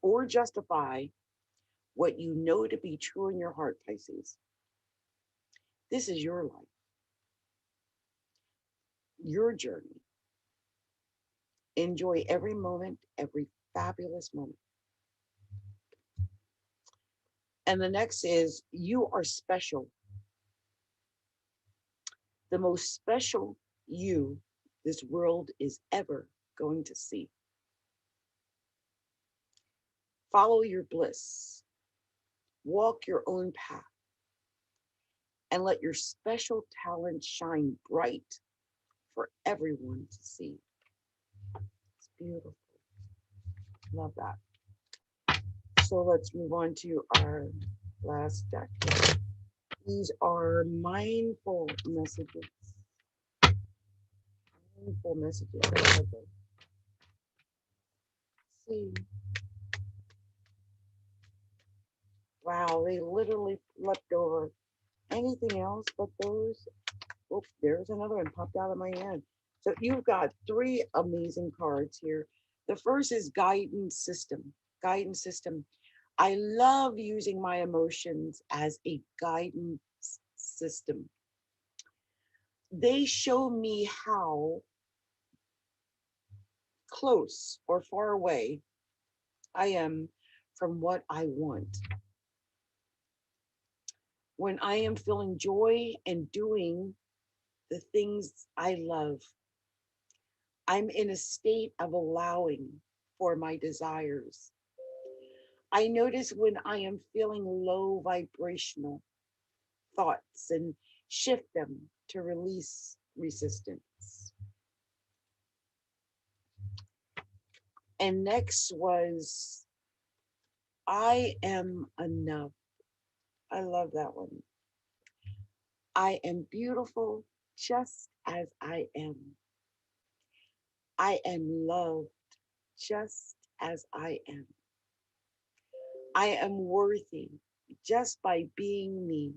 or justify what you know to be true in your heart, Pisces. This is your life, your journey. Enjoy every moment, every fabulous moment. And the next is, you are special. The most special you this world is ever going to see. Follow your bliss. Walk your own path. And let your special talent shine bright for everyone to see. It's beautiful. Love that. So let's move on to our last deck. These are mindful messages. Painful messages. Okay. See. Wow, they literally flipped over. Anything else but those? Oh, there's another one popped out of my hand. So you've got three amazing cards here. The first is guidance system. Guidance system. I love using my emotions as a guidance system. They show me how close or far away I am from what I want. When I am feeling joy and doing the things I love, I'm in a state of allowing for my desires. I notice when I am feeling low vibrational thoughts and shift them to release resistance. And next was, I am enough. I love that one. I am beautiful just as I am. I am loved just as I am. I am worthy just by being me.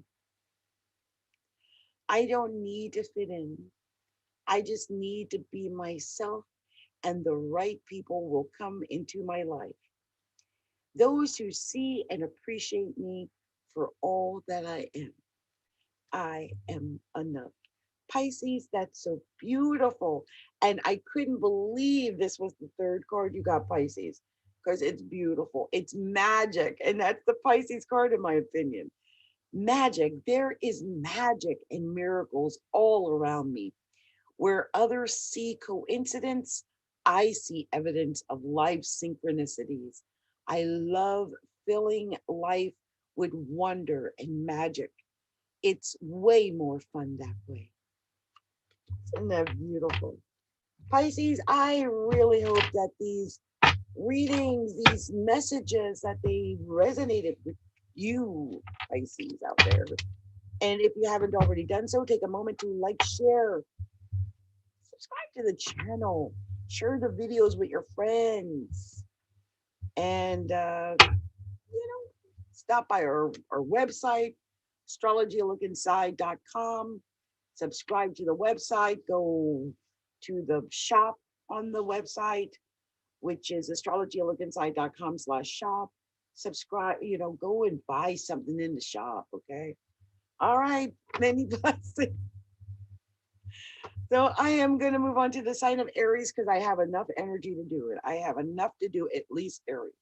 I don't need to fit in. I just need to be myself, and the right people will come into my life. Those who see and appreciate me for all that I am. I am enough. Pisces, that's so beautiful. And I couldn't believe this was the third card you got, Pisces, because it's beautiful. It's magic. And that's the Pisces card, in my opinion. Magic. There is magic and miracles all around me. Where others see coincidence, I see evidence of life synchronicities. I love filling life with wonder and magic. It's way more fun that way. Isn't that beautiful? Pisces, I really hope that these readings, these messages, that they resonated with you, Pisces out there. And if you haven't already done so, take a moment to like, share, subscribe to the channel, share the videos with your friends, and stop by our website, astrologylookinside.com. Subscribe to the website, go to the shop on the website, which is astrologylookinside.com/shop. Subscribe, go and buy something in the shop, okay? All right, many blessings. So I am going to move on to the sign of Aries because I have enough energy to do it. I have enough to do at least Aries.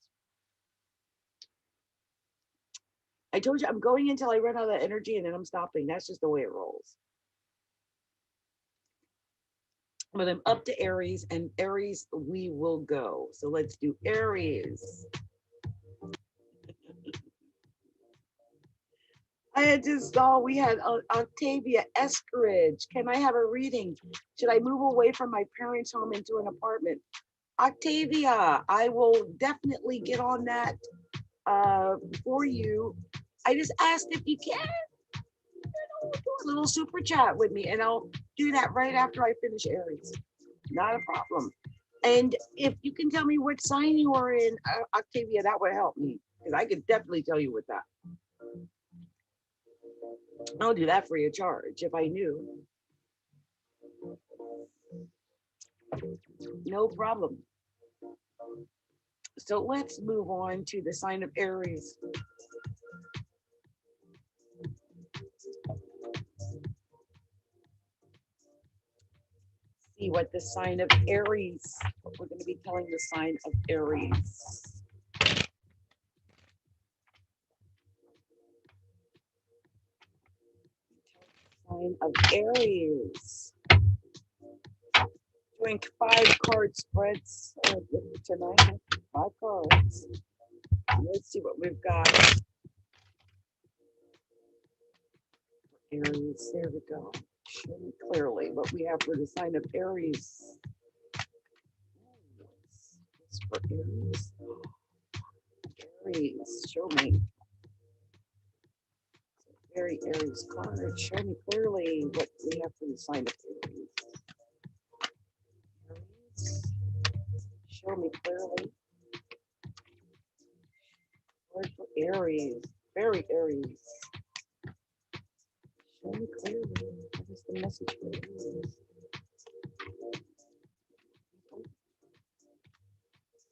I told you I'm going until I run out of energy and then I'm stopping. That's just the way it rolls. But I'm up to Aries, and Aries we will go. So let's do Aries. I just saw we had Octavia Eskridge. Can I have a reading? Should I move away from my parents' home into an apartment? Octavia, I will definitely get on that for you. I just asked if you can, do a little super chat with me, and I'll do that right after I finish Aries. Not a problem. And if you can tell me what sign you are in, Octavia, that would help me, because I could definitely tell you with that. I'll do that free of charge if I knew. No problem. So let's move on to the sign of Aries. See what the sign of Aries, what we're going to be telling the sign of Aries. Sign of Aries. Doing 5 card spreads tonight. 5 cards. Let's see what we've got. Aries, there we go. Show me clearly what we have for the sign of Aries. It's for Aries. Aries, show me. Very Aries card. Show me clearly what we have for the sign of Aries. me clearly. Word for Aries. Very Aries. Show me clearly. What is the message for Aries?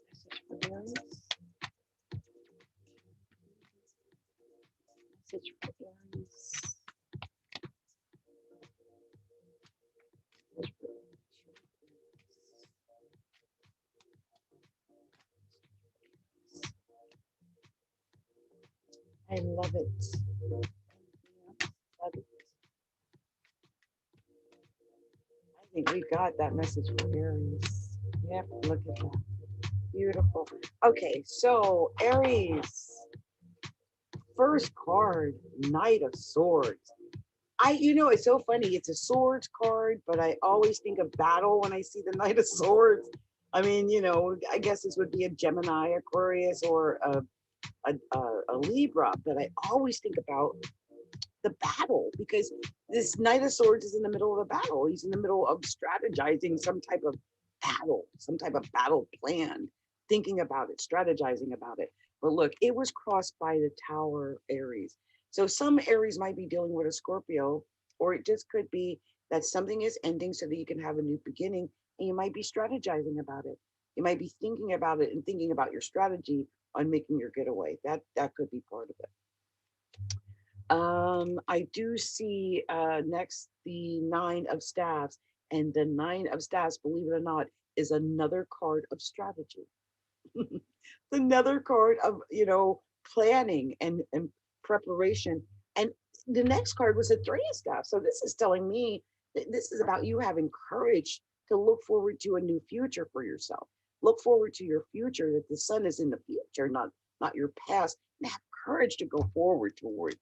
Message for Aries. Message for Aries. I love it. Love it. I think we got that message for Aries. Yep, look at that. Beautiful. Okay, so Aries. First card, Knight of Swords. It's so funny. It's a swords card, but I always think of battle when I see the Knight of Swords. I mean, I guess this would be a Gemini, Aquarius, or a Libra, but I always think about the battle because this Knight of Swords is in the middle of a battle. He's in the middle of strategizing some type of battle plan, thinking about it, strategizing about it. But look, it was crossed by the Tower, Aries. So some Aries might be dealing with a Scorpio, or it just could be that something is ending so that you can have a new beginning, and you might be strategizing about it. You might be thinking about it and thinking about your strategy on making your getaway. That could be part of it. I do see next the Nine of Staffs, and the Nine of Staffs, believe it or not, is another card of strategy. Another card of planning and preparation. And the next card was the Three of Staffs. So this is telling me that this is about you having courage to look forward to a new future for yourself. Look forward to your future, that the sun is in the future, not your past, and have courage to go forward toward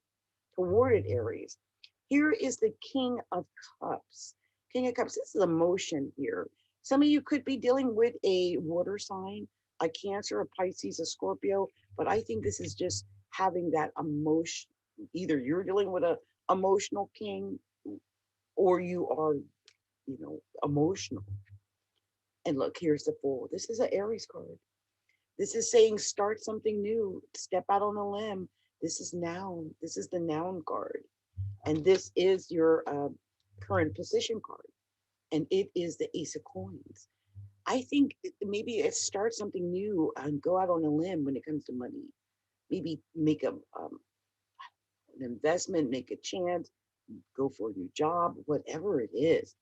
it, Aries. Here is the King of Cups. King of Cups, this is emotion here. Some of you could be dealing with a water sign, a Cancer, a Pisces, a Scorpio, but I think this is just having that emotion. Either you're dealing with a emotional king, or you are, emotional. And look, here's the Fool. This is an Aries card. This is saying start something new, step out on a limb. This is noun. This is the noun card. And this is your current position card. And it is the Ace of Coins. I think maybe it starts something new and go out on a limb when it comes to money. Maybe make an investment, make a chance, go for a new job, whatever it is.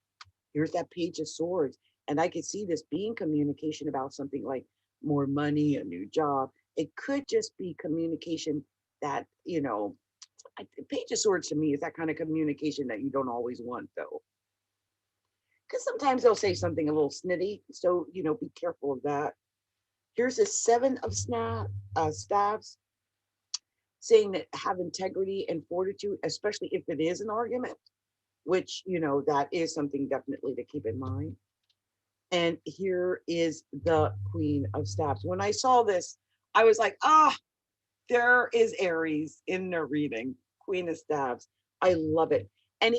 Here's that Page of Swords. And I could see this being communication about something like more money, a new job. It could just be communication that, Page of Swords to me is that kind of communication that you don't always want, though. Because sometimes they'll say something a little snitty. So, be careful of that. Here's a Seven of Staffs, saying that have integrity and fortitude, especially if it is an argument, which, that is something definitely to keep in mind. And here is the Queen of Staffs. When I saw this, I was like, there is Aries in their reading, Queen of Staffs. I love it. And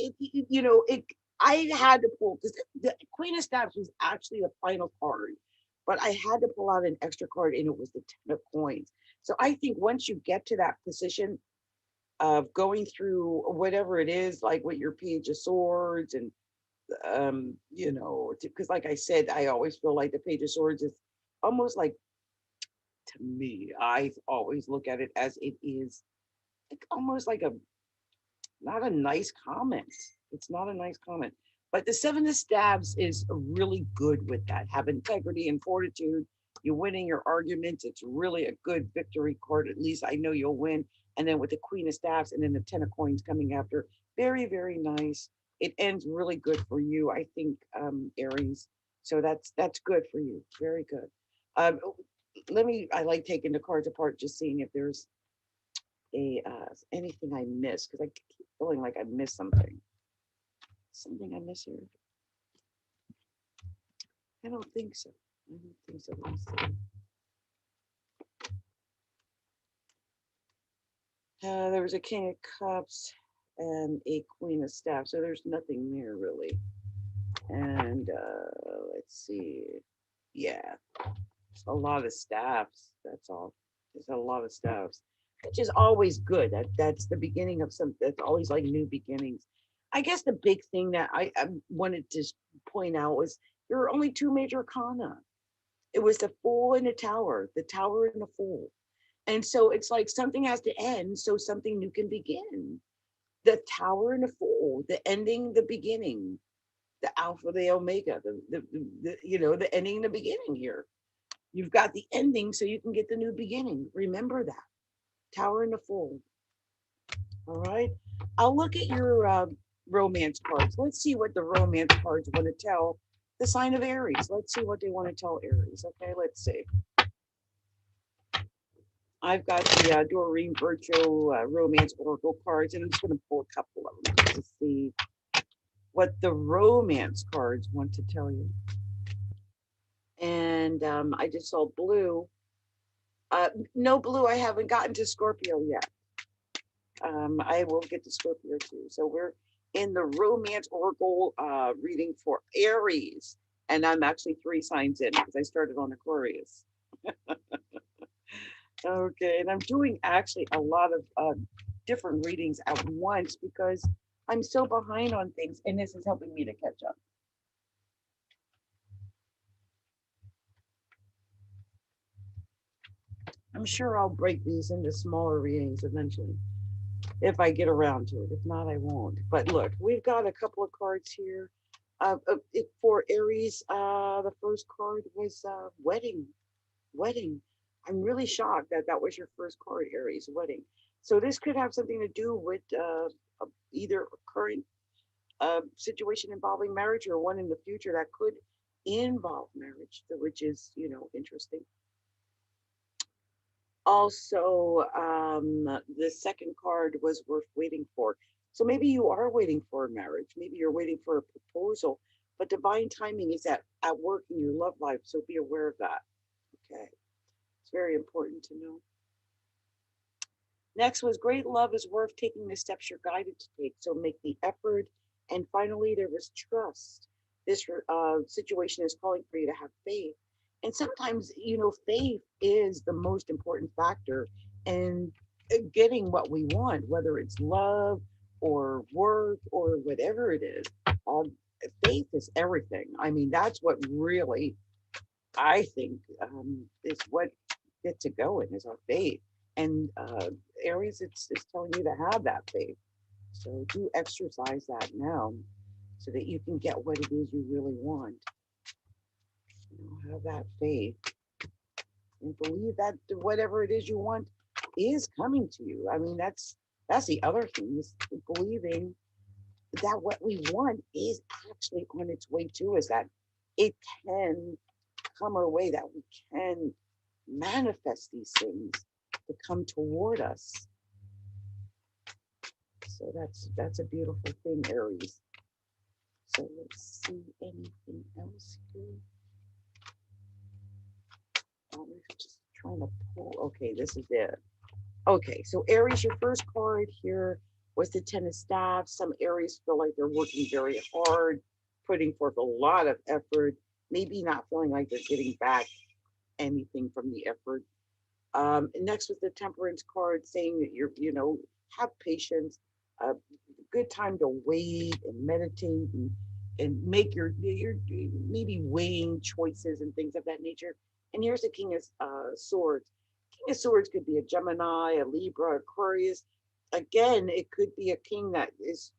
I had to pull, because the Queen of Staffs was actually the final card, but I had to pull out an extra card, and it was the Ten of Coins. So I think once you get to that position of going through whatever it is, like with your Page of Swords, and because like I said, I always feel like the Page of Swords is almost like, to me, I always look at it as it is almost like not a nice comment. It's not a nice comment. But the Seven of Staffs is really good with that. Have integrity and fortitude. You're winning your arguments. It's really a good victory card. At least I know you'll win. And then with the Queen of Staffs and then the Ten of Coins coming after. Very, very nice. It ends really good for you, I think, Aries. So that's good for you. Very good. I like taking the cards apart, just seeing if there's anything I missed, because I keep feeling like I missed something. Something I miss here? I don't think so. I don't think so. Let's see. There was a King of Cups and a Queen of Staffs, so there's nothing there really. And let's see. Yeah. A lot of staffs. That's all. There's a lot of staffs, which is always good. That's the beginning of some. That's always like new beginnings. I guess the big thing that I wanted to point out was there are only two major arcana. It was the Fool and the Tower and the Fool. And so it's like something has to end so something new can begin. The Tower and the Fool, the ending, the beginning, the Alpha, the Omega, the ending and the beginning here. You've got the ending so you can get the new beginning. Remember that. Tower and the Fool. All right. I'll look at your romance cards. Let's see what the romance cards want to tell the sign of Aries. Let's see what they want to tell Aries. Okay, let's see. I've got the Doreen Virtual Romance Oracle cards, and I'm just going to pull a couple of them to see what the romance cards want to tell you. And I just saw blue. No blue, I haven't gotten to Scorpio yet. I will get to Scorpio too. So we're in the Romance Oracle reading for Aries. And I'm actually 3 signs in because I started on Aquarius. Okay, and I'm doing actually a lot of different readings at once because I'm so behind on things, and this is helping me to catch up. I'm sure I'll break these into smaller readings eventually, if I get around to it. If not, I won't. But look, we've got a couple of cards here. For Aries, the first card was wedding. Wedding. I'm really shocked that that was your first card, Aries, wedding. So this could have something to do with either a current situation involving marriage or one in the future that could involve marriage, which is, interesting. Also, the second card was worth waiting for. So maybe you are waiting for a marriage. Maybe you're waiting for a proposal, but divine timing is at work in your love life. So be aware of that. Okay. It's very important to know. Next was great love is worth taking the steps you're guided to take. So make the effort. And finally, there was trust. This situation is calling for you to have faith. And sometimes, faith is the most important factor in getting what we want, whether it's love or work or whatever it is. Faith is everything. I mean, that's what really, I think, is what gets it going, is our faith. And Aries, it's telling you to have that faith. So do exercise that now so that you can get what it is you really want. Have that faith and believe that whatever it is you want is coming to you. I mean, that's the other thing, is believing that what we want is actually on its way to us, that it can come our way, that we can manifest these things to come toward us. So that's a beautiful thing, Aries. So let's see anything else here. Just trying to pull. Okay, this is it. Okay, so Aries, your first card here was the Ten of Staffs. Some Aries feel like they're working very hard, putting forth a lot of effort, maybe not feeling like they're getting back anything from the effort. Next was the Temperance card, saying that you're, have patience, good time to wait and meditate and make your maybe weighing choices and things of that nature. And here's the King of Swords. King of Swords could be a Gemini, a Libra, Aquarius. Again, it could be a king that is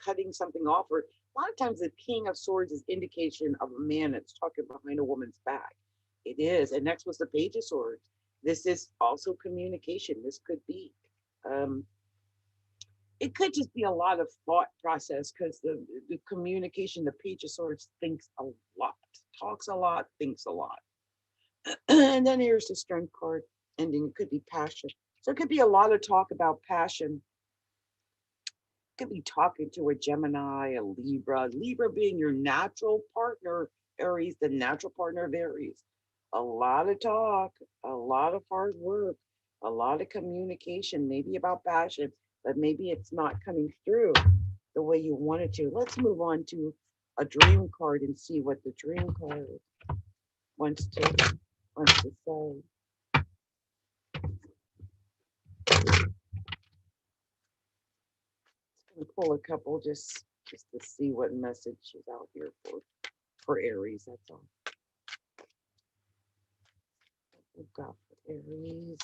cutting something off. Or a lot of times the King of Swords is indication of a man that's talking behind a woman's back. It is. And next was the Page of Swords. This is also communication. This could be. It could just be a lot of thought process, because the communication, the Page of Swords thinks a lot, talks a lot, thinks a lot. And then here's the Strength card ending. It could be passion. So it could be a lot of talk about passion. It could be talking to a Gemini, a Libra being your natural partner, Aries, the natural partner of Aries. A lot of talk, a lot of hard work, a lot of communication, maybe about passion, but maybe it's not coming through the way you want it to. Let's move on to a Dream card and see what the Dream card wants to wants to say. I'm gonna pull a couple just to see what message is out here for Aries. That's all. We've got for Aries.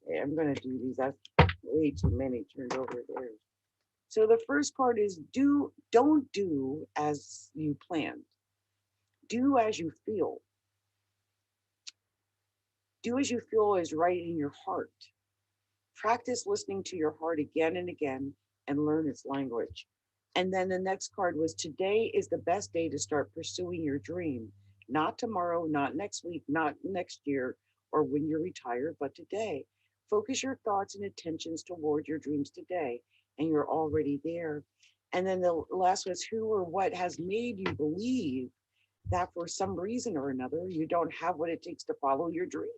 Okay, I'm gonna do these. That's way too many turned over there. So the first card is don't do as you planned. Do as you feel. Do as you feel is right in your heart. Practice listening to your heart again and again and learn its language. And then the next card was today is the best day to start pursuing your dream. Not tomorrow, not next week, not next year, or when you're retired, but today. Focus your thoughts and attentions toward your dreams today, and you're already there. And then the last was who or what has made you believe that for some reason or another, you don't have what it takes to follow your dream.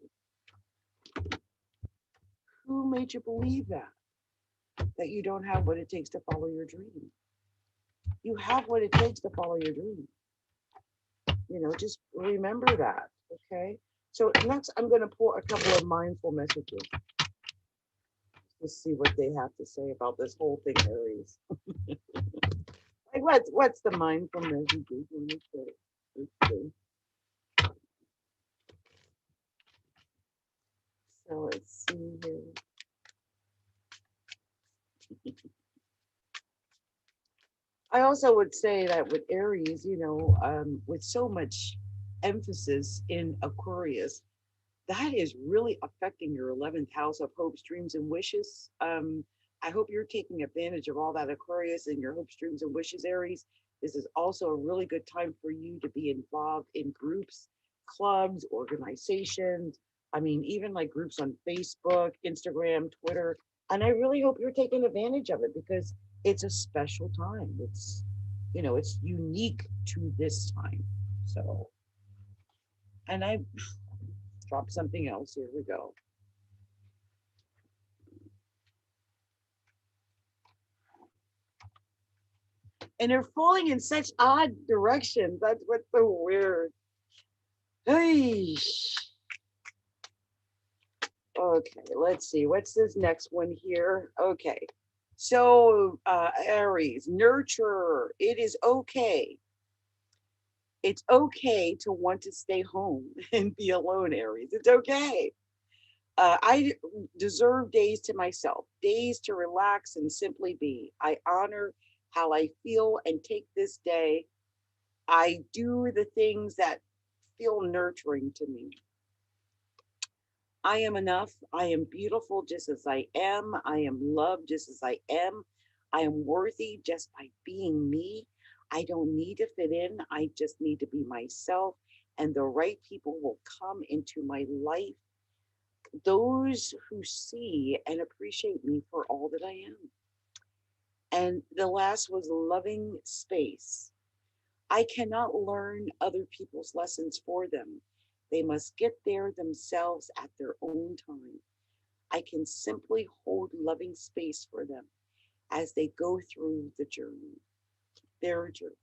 Who made you believe that you don't have what it takes to follow your dream? You have what it takes to follow your dream. You know, just remember that, okay? So next, I'm going to pull a couple of mindful messages to see what they have to say about this whole thing, Aries. Like, what's the mindful messages? Let's see. So let's see here. I also would say that with Aries, you know, with so much emphasis in Aquarius, that is really affecting your 11th house of hopes, dreams, and wishes. I hope you're taking advantage of all that Aquarius and your hopes, dreams, and wishes, Aries. This is also a really good time for you to be involved in groups, clubs, organizations. I mean, even like groups on Facebook, Instagram, Twitter. And I really hope you're taking advantage of it because it's a special time. It's, you know, it's unique to this time. So, and I dropped something else. Here we go. And they're falling in such odd directions. That's what's so weird. Hey. Okay, let's see. What's this next one here? Okay. So, Aries, nurturer. It is okay. It's okay to want to stay home and be alone, Aries. It's okay. I deserve days to myself, days to relax and simply be. I honor how I feel and take this day. I do the things that feel nurturing to me. I am enough. I am beautiful just as I am. I am loved just as I am. I am worthy just by being me. I don't need to fit in. I just need to be myself. And the right people will come into my life. Those who see and appreciate me for all that I am. And the last was loving space. I cannot learn other people's lessons for them. They must get there themselves at their own time. I can simply hold loving space for them as they go through the journey, their journey.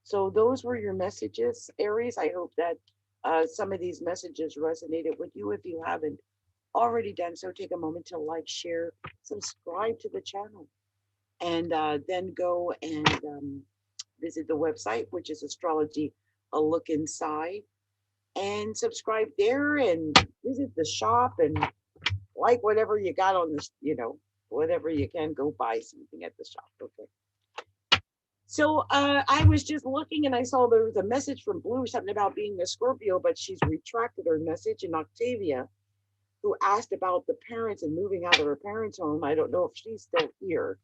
So those were your messages, Aries. I hope that some of these messages resonated with you. If you haven't already done so, take a moment to like, share, subscribe to the channel, and then go and visit the website, which is Astrology, A Look Inside, and subscribe there and visit the shop and like whatever you got on this, you know, whatever you can, go buy something at the shop. Okay. So I was just looking and I saw there was a message from Blue, something about being a Scorpio, but she's retracted her message. And Octavia, who asked about the parents and moving out of her parents' home, I don't know if she's still here,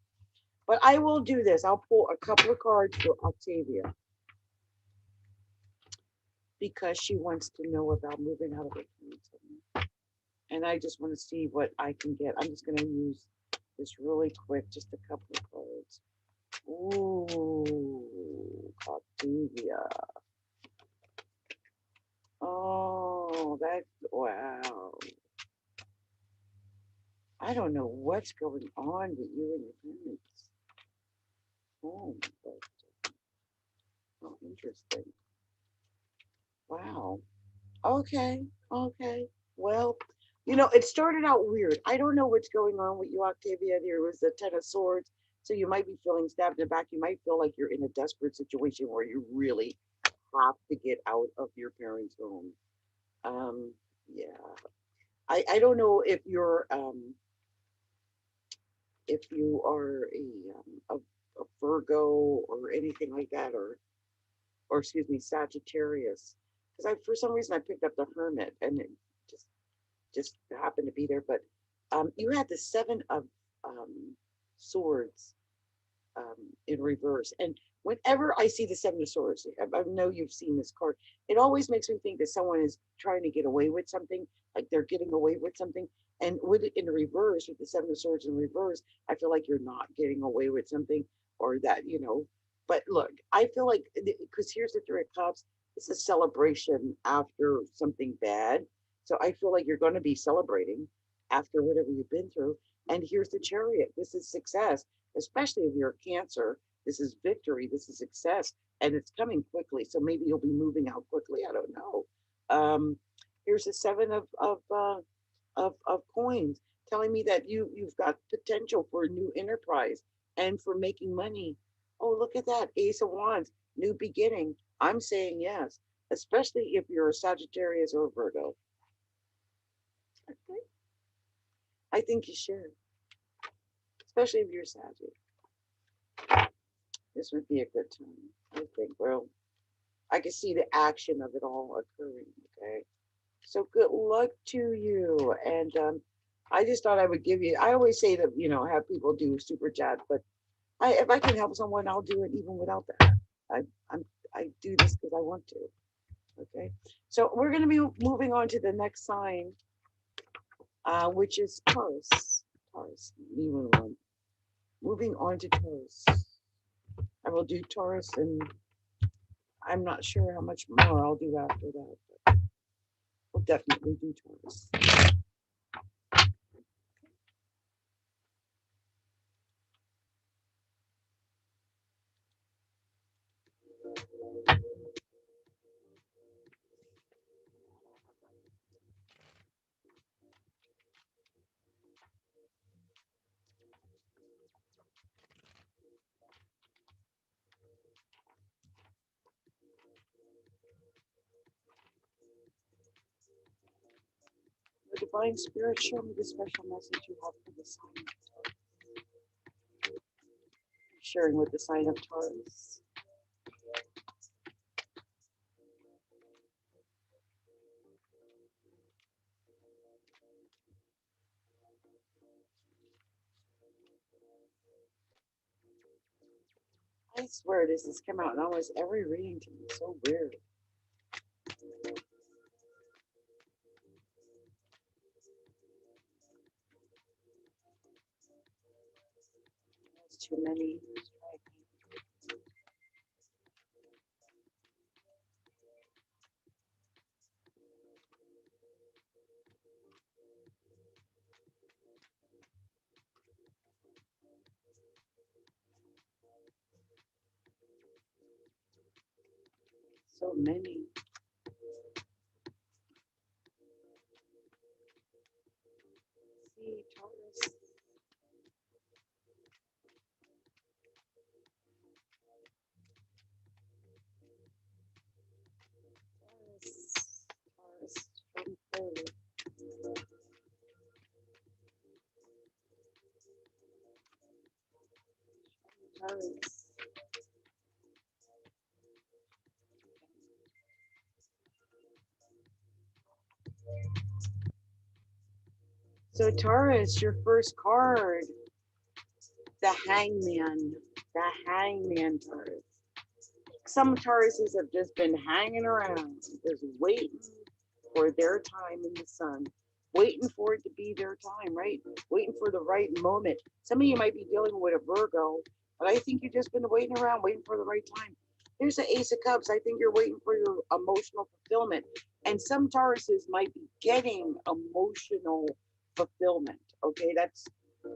but I will do this. I'll pull a couple of cards for Octavia because she wants to know about moving out of her parents' home. And I just want to see what I can get. I'm just going to use this really quick, just a couple of cards. Ooh, Octavia. Oh, that, wow. I don't know what's going on with you and your parents. home. But, oh, interesting. Wow. Okay. Okay. Well, it started out weird. I don't know what's going on with you, Octavia. There was the Ten of Swords. So you might be feeling stabbed in the back. You might feel like you're in a desperate situation where you really have to get out of your parents' home. Yeah. I don't know if you are a Virgo or anything like that, or excuse me, Sagittarius. Because for some reason I picked up the Hermit and it just happened to be there. But you had the Seven of Swords in reverse. And whenever I see the Seven of Swords, I know you've seen this card, it always makes me think that someone is trying to get away with something, like they're getting away with something. And with it in reverse, with the Seven of Swords in reverse, I feel like you're not getting away with something, or that, But look, I feel like, because here's the Three of Cups, it's a celebration after something bad. So I feel like you're going to be celebrating after whatever you've been through. And here's the Chariot. This is success, especially if you're a Cancer. This is victory. This is success, and it's coming quickly. So maybe you'll be moving out quickly. I don't know. Here's the Seven of coins, telling me that you've got potential for a new enterprise and for making money. Oh, look at that. Ace of Wands, new beginning. I'm saying yes, especially if you're a Sagittarius or a Virgo. Okay. I think you should, especially if you're Sagittarius. This would be a good time, I think. Well, I can see the action of it all occurring. Okay. So good luck to you. And I just thought I would give you, I always say that, have people do super chat, but if I can help someone, I'll do it even without that. I do this because I want to. Okay. So we're going to be moving on to the next sign, which is Taurus. Taurus. Moving on to Taurus. I will do Taurus, and I'm not sure how much more I'll do after that. But we'll definitely do Taurus. The Divine Spirit, show me the special message you have for the sign of Taurus. Sharing with the sign of Taurus. I swear this has come out in almost every reading to me. So weird. There's too many. So many. See, Taurus. Taurus. From forward. Taurus. So Taurus, your first card, the Hangman. The Hangman, Taurus. Some Tauruses have just been hanging around, just waiting for their time in the sun, waiting for it to be their time, right? Waiting for the right moment. Some of you might be dealing with a Virgo, but I think you've just been waiting around, waiting for the right time. Here's the Ace of Cups. I think you're waiting for your emotional fulfillment. And some Tauruses might be getting emotional fulfillment. Okay, that's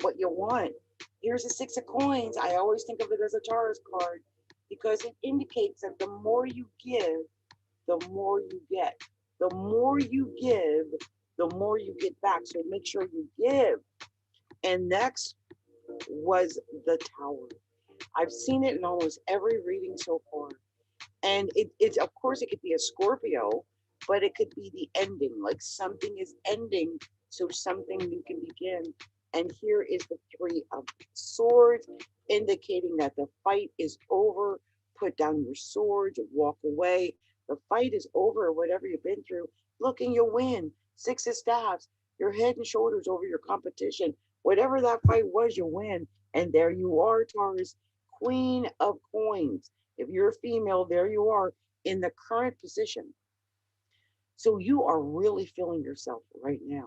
what you want. Here's a 6 of coins. I always think of it as a Taurus card because it indicates that the more you give, the more you get. The more you give, the more you get back. So make sure you give. And next was the Tower. I've seen it in almost every reading so far. And it's, of course, it could be a Scorpio, but it could be the ending, like something is ending, so something new can begin. And here is the 3 of Swords, indicating that the fight is over. Put down your swords, walk away. The fight is over, whatever you've been through. Look, and you'll win. 6 of Staves, you're head and shoulders over your competition. Whatever that fight was, you win. And there you are, Taurus, Queen of Coins. If you're a female, there you are in the current position. So you are really feeling yourself right now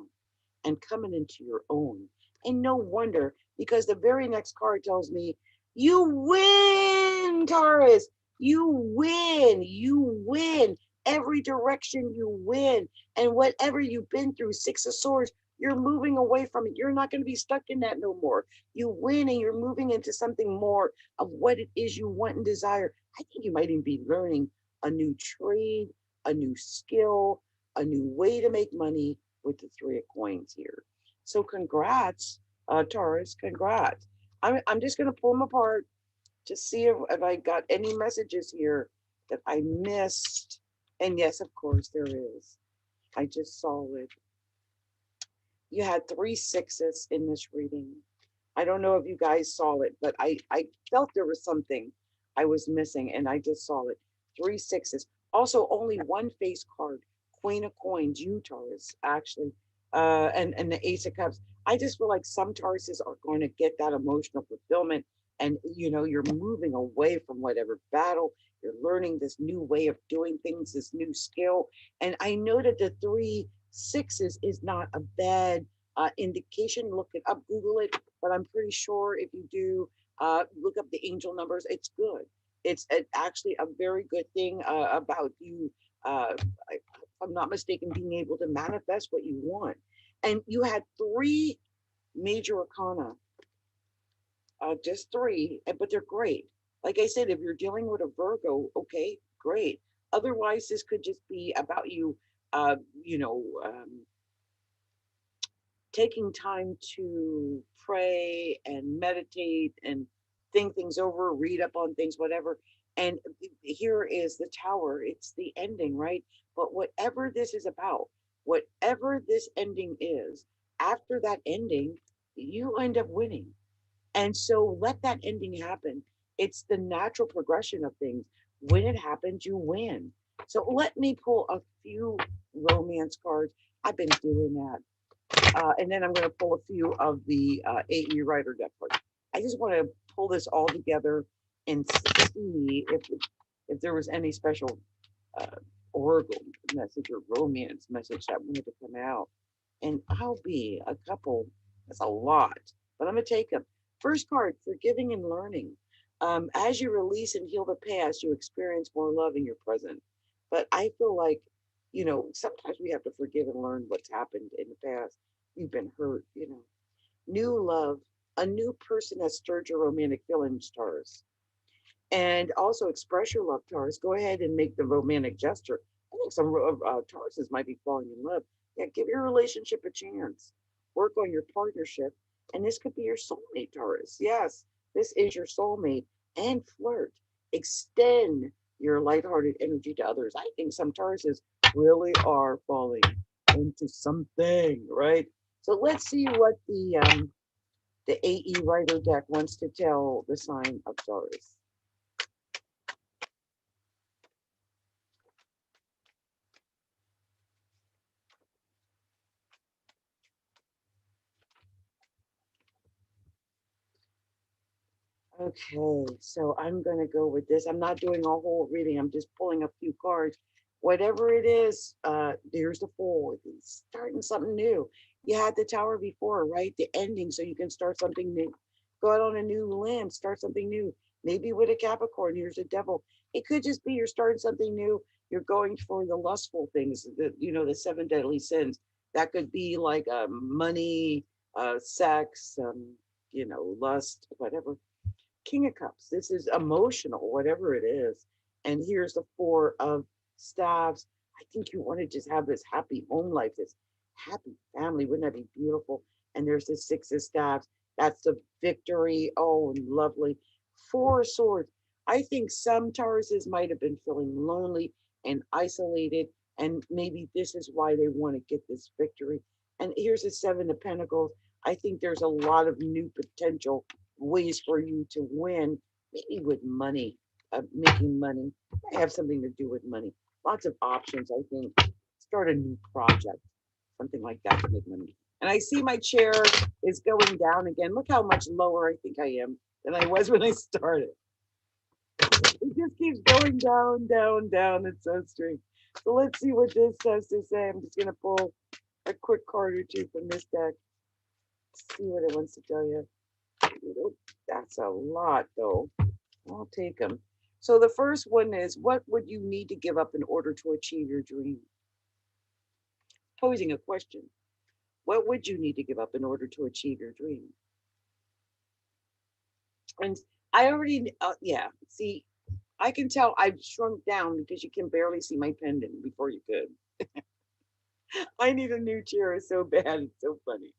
and coming into your own. And no wonder, because the very next card tells me, you win, Taurus. You win. You win. Every direction you win. And whatever you've been through, 6 of Swords, you're moving away from it. You're not going to be stuck in that no more. You win and you're moving into something more of what it is you want and desire. I think you might even be learning a new trade, a new skill, a new way to make money with the 3 of Coins here. So congrats, Taurus, congrats. I'm just going to pull them apart to see if I got any messages here that I missed. And yes, of course, there is. I just saw it. You had 3 6s in this reading. I don't know if you guys saw it, but I felt there was something I was missing, and I just saw it. 3 6s. Also, only one face card. Queen of Coins, you Taurus, actually, and the Ace of Cups. I just feel like some Tauruses are going to get that emotional fulfillment, and you know, you're moving away from whatever battle. You're learning this new way of doing things, this new skill. And I know that the 3 6s is not a bad indication. Look it up, Google it, but I'm pretty sure if you do look up the angel numbers, it's good. It's actually a very good thing about you, if I'm not mistaken, being able to manifest what you want. And you had 3 major arcana, just 3, but they're great. Like I said, if you're dealing with a Virgo, okay, great. Otherwise, this could just be about you, you know, taking time to pray and meditate and think things over, read up on things, whatever. And here is the Tower. It's the ending, right? But whatever this is about, whatever this ending is, after that ending, you end up winning. And so let that ending happen. It's the natural progression of things. When it happens, you win. So let me pull a few romance cards. I've been doing that. And then I'm going to pull a few of the AE Rider deck cards. I just want to pull this all together and see if there was any special oracle message or romance message that wanted to come out. And I'll be a couple. That's a lot, but I'm going to take them. First card, forgiving and learning. As you release and heal the past, you experience more love in your present. But I feel like, you know, sometimes we have to forgive and learn what's happened in the past. You've been hurt, you know. New love, a new person that stirred your romantic feelings, Taurus. And also express your love, Taurus. Go ahead and make the romantic gesture. I think some Tauruses might be falling in love. Yeah, give your relationship a chance. Work on your partnership. And this could be your soulmate, Taurus. Yes, this is your soulmate. And flirt. Extend your lighthearted energy to others. I think some Tauruses really are falling into something, right? So let's see what the AE Rider deck wants to tell the sign of Taurus. Okay, so I'm going to go with this. I'm not doing a whole reading. I'm just pulling a few cards. Whatever it is, there's the Fool. Starting something new. You had the Tower before, right? The ending, so you can start something new. Go out on a new limb, start something new. Maybe with a Capricorn, here's a Devil. It could just be you're starting something new. You're going for the lustful things, you know, the 7 deadly sins. That could be like money, sex, you know, lust, whatever. King of Cups, this is emotional, whatever it is. And here's the Four of Staves. I think you want to just have this happy home life, this happy family. Wouldn't that be beautiful? And there's the Six of Staves. That's the victory. Oh, lovely. Four of Swords. I think some Tauruses might have been feeling lonely and isolated, and maybe this is why they want to get this victory. And here's the Seven of Pentacles. I think there's a lot of new potential ways for you to win, maybe with money, making money. May have something to do with money. Lots of options, I think. Start a new project, something like that to make money. And I see my chair is going down again. Look how much lower I think I am than I was when I started. It just keeps going down, down, down. It's so strange. So let's see what this has to say. I'm just going to pull a quick card or two from this deck. See what it wants to tell you. That's a lot, though. I'll take them. So the first one is, what would you need to give up in order to achieve your dream? Posing a question. What would you need to give up in order to achieve your dream? And I already, yeah, see, I can tell I've shrunk down because you can barely see my pendant before you could. I need a new chair so bad. It's so funny.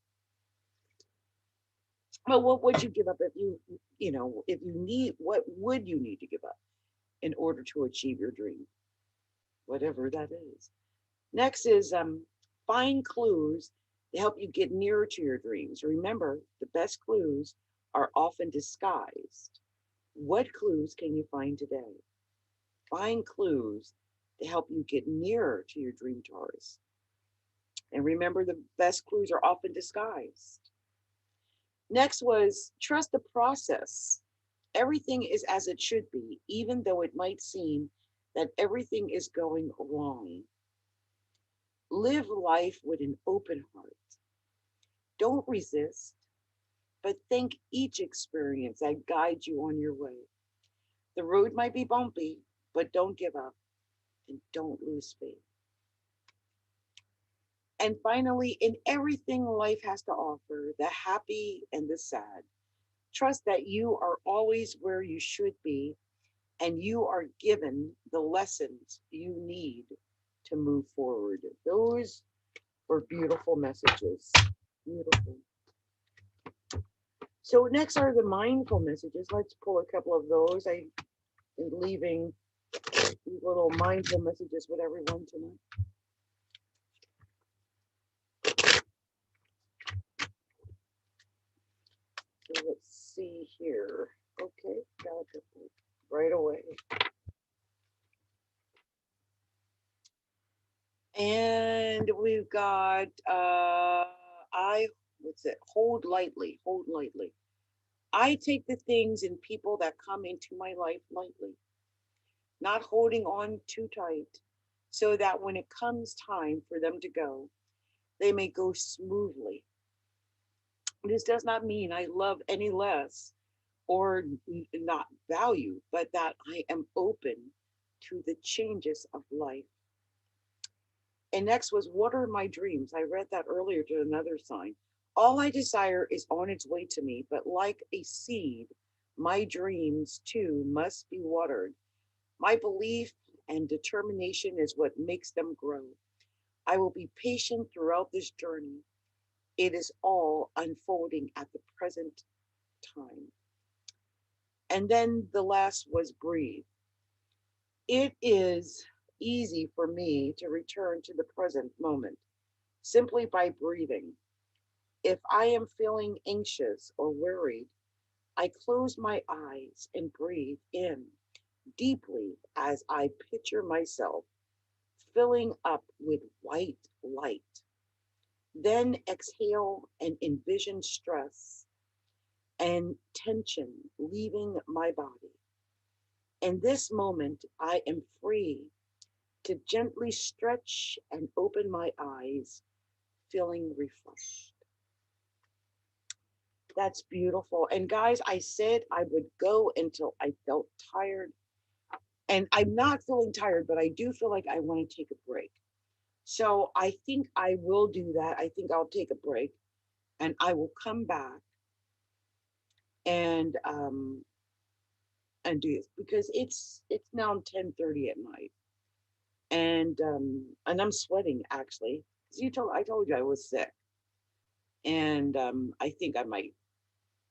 Well, what would you give up if you know, if you need, what would you need to give up in order to achieve your dream? Whatever that is. Next is find clues to help you get nearer to your dreams. Remember, the best clues are often disguised. What clues can you find today? Find clues to help you get nearer to your dream, Taurus. And remember, the best clues are often disguised. Next was trust the process. Everything is as it should be, even though it might seem that everything is going wrong. Live life with an open heart. Don't resist, but thank each experience that guides you on your way. The road might be bumpy, but don't give up and don't lose faith. And finally, in everything life has to offer, the happy and the sad, trust that you are always where you should be, and you are given the lessons you need to move forward. Those were beautiful messages. Beautiful. So next are the mindful messages. Let's pull a couple of those. I am leaving these little mindful messages with everyone tonight. So let's see here. Okay, got a couple right away. And we've got hold lightly, hold lightly. I take the things and people that come into my life lightly, not holding on too tight, so that when it comes time for them to go, they may go smoothly. This does not mean I love any less or not value, but that I am open to the changes of life. And next was, what are my dreams? I read that earlier to another sign. All I desire is on its way to me, but like a seed, my dreams too must be watered. My belief and determination is what makes them grow. I will be patient throughout this journey. It is all unfolding at the present time. And then the last was breathe. It is easy for me to return to the present moment simply by breathing. If I am feeling anxious or worried, I close my eyes and breathe in deeply as I picture myself filling up with white light. Then exhale and envision stress and tension leaving my body. In this moment, I am free to gently stretch and open my eyes, feeling refreshed. That's beautiful. And guys, I said I would go until I felt tired. And I'm not feeling tired, but I do feel like I want to take a break. So I think I will do that. I think I'll take a break and I will come back and and do this because it's now 10:30 at night, and I'm sweating actually. 'Cause I told you I was sick, and I think I might.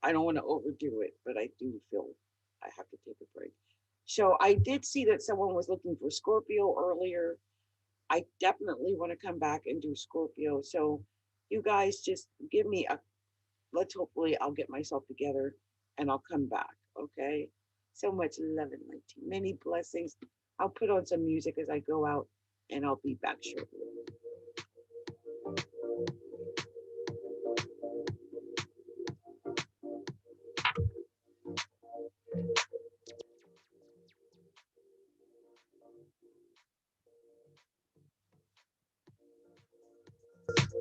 I don't want to overdo it, but I do feel I have to take a break. So I did see that someone was looking for Scorpio earlier. I definitely want to come back and do Scorpio. So you guys just give me a, let's hopefully I'll get myself together and I'll come back. Okay. So much love and light to you. Many blessings. I'll put on some music as I go out and I'll be back shortly.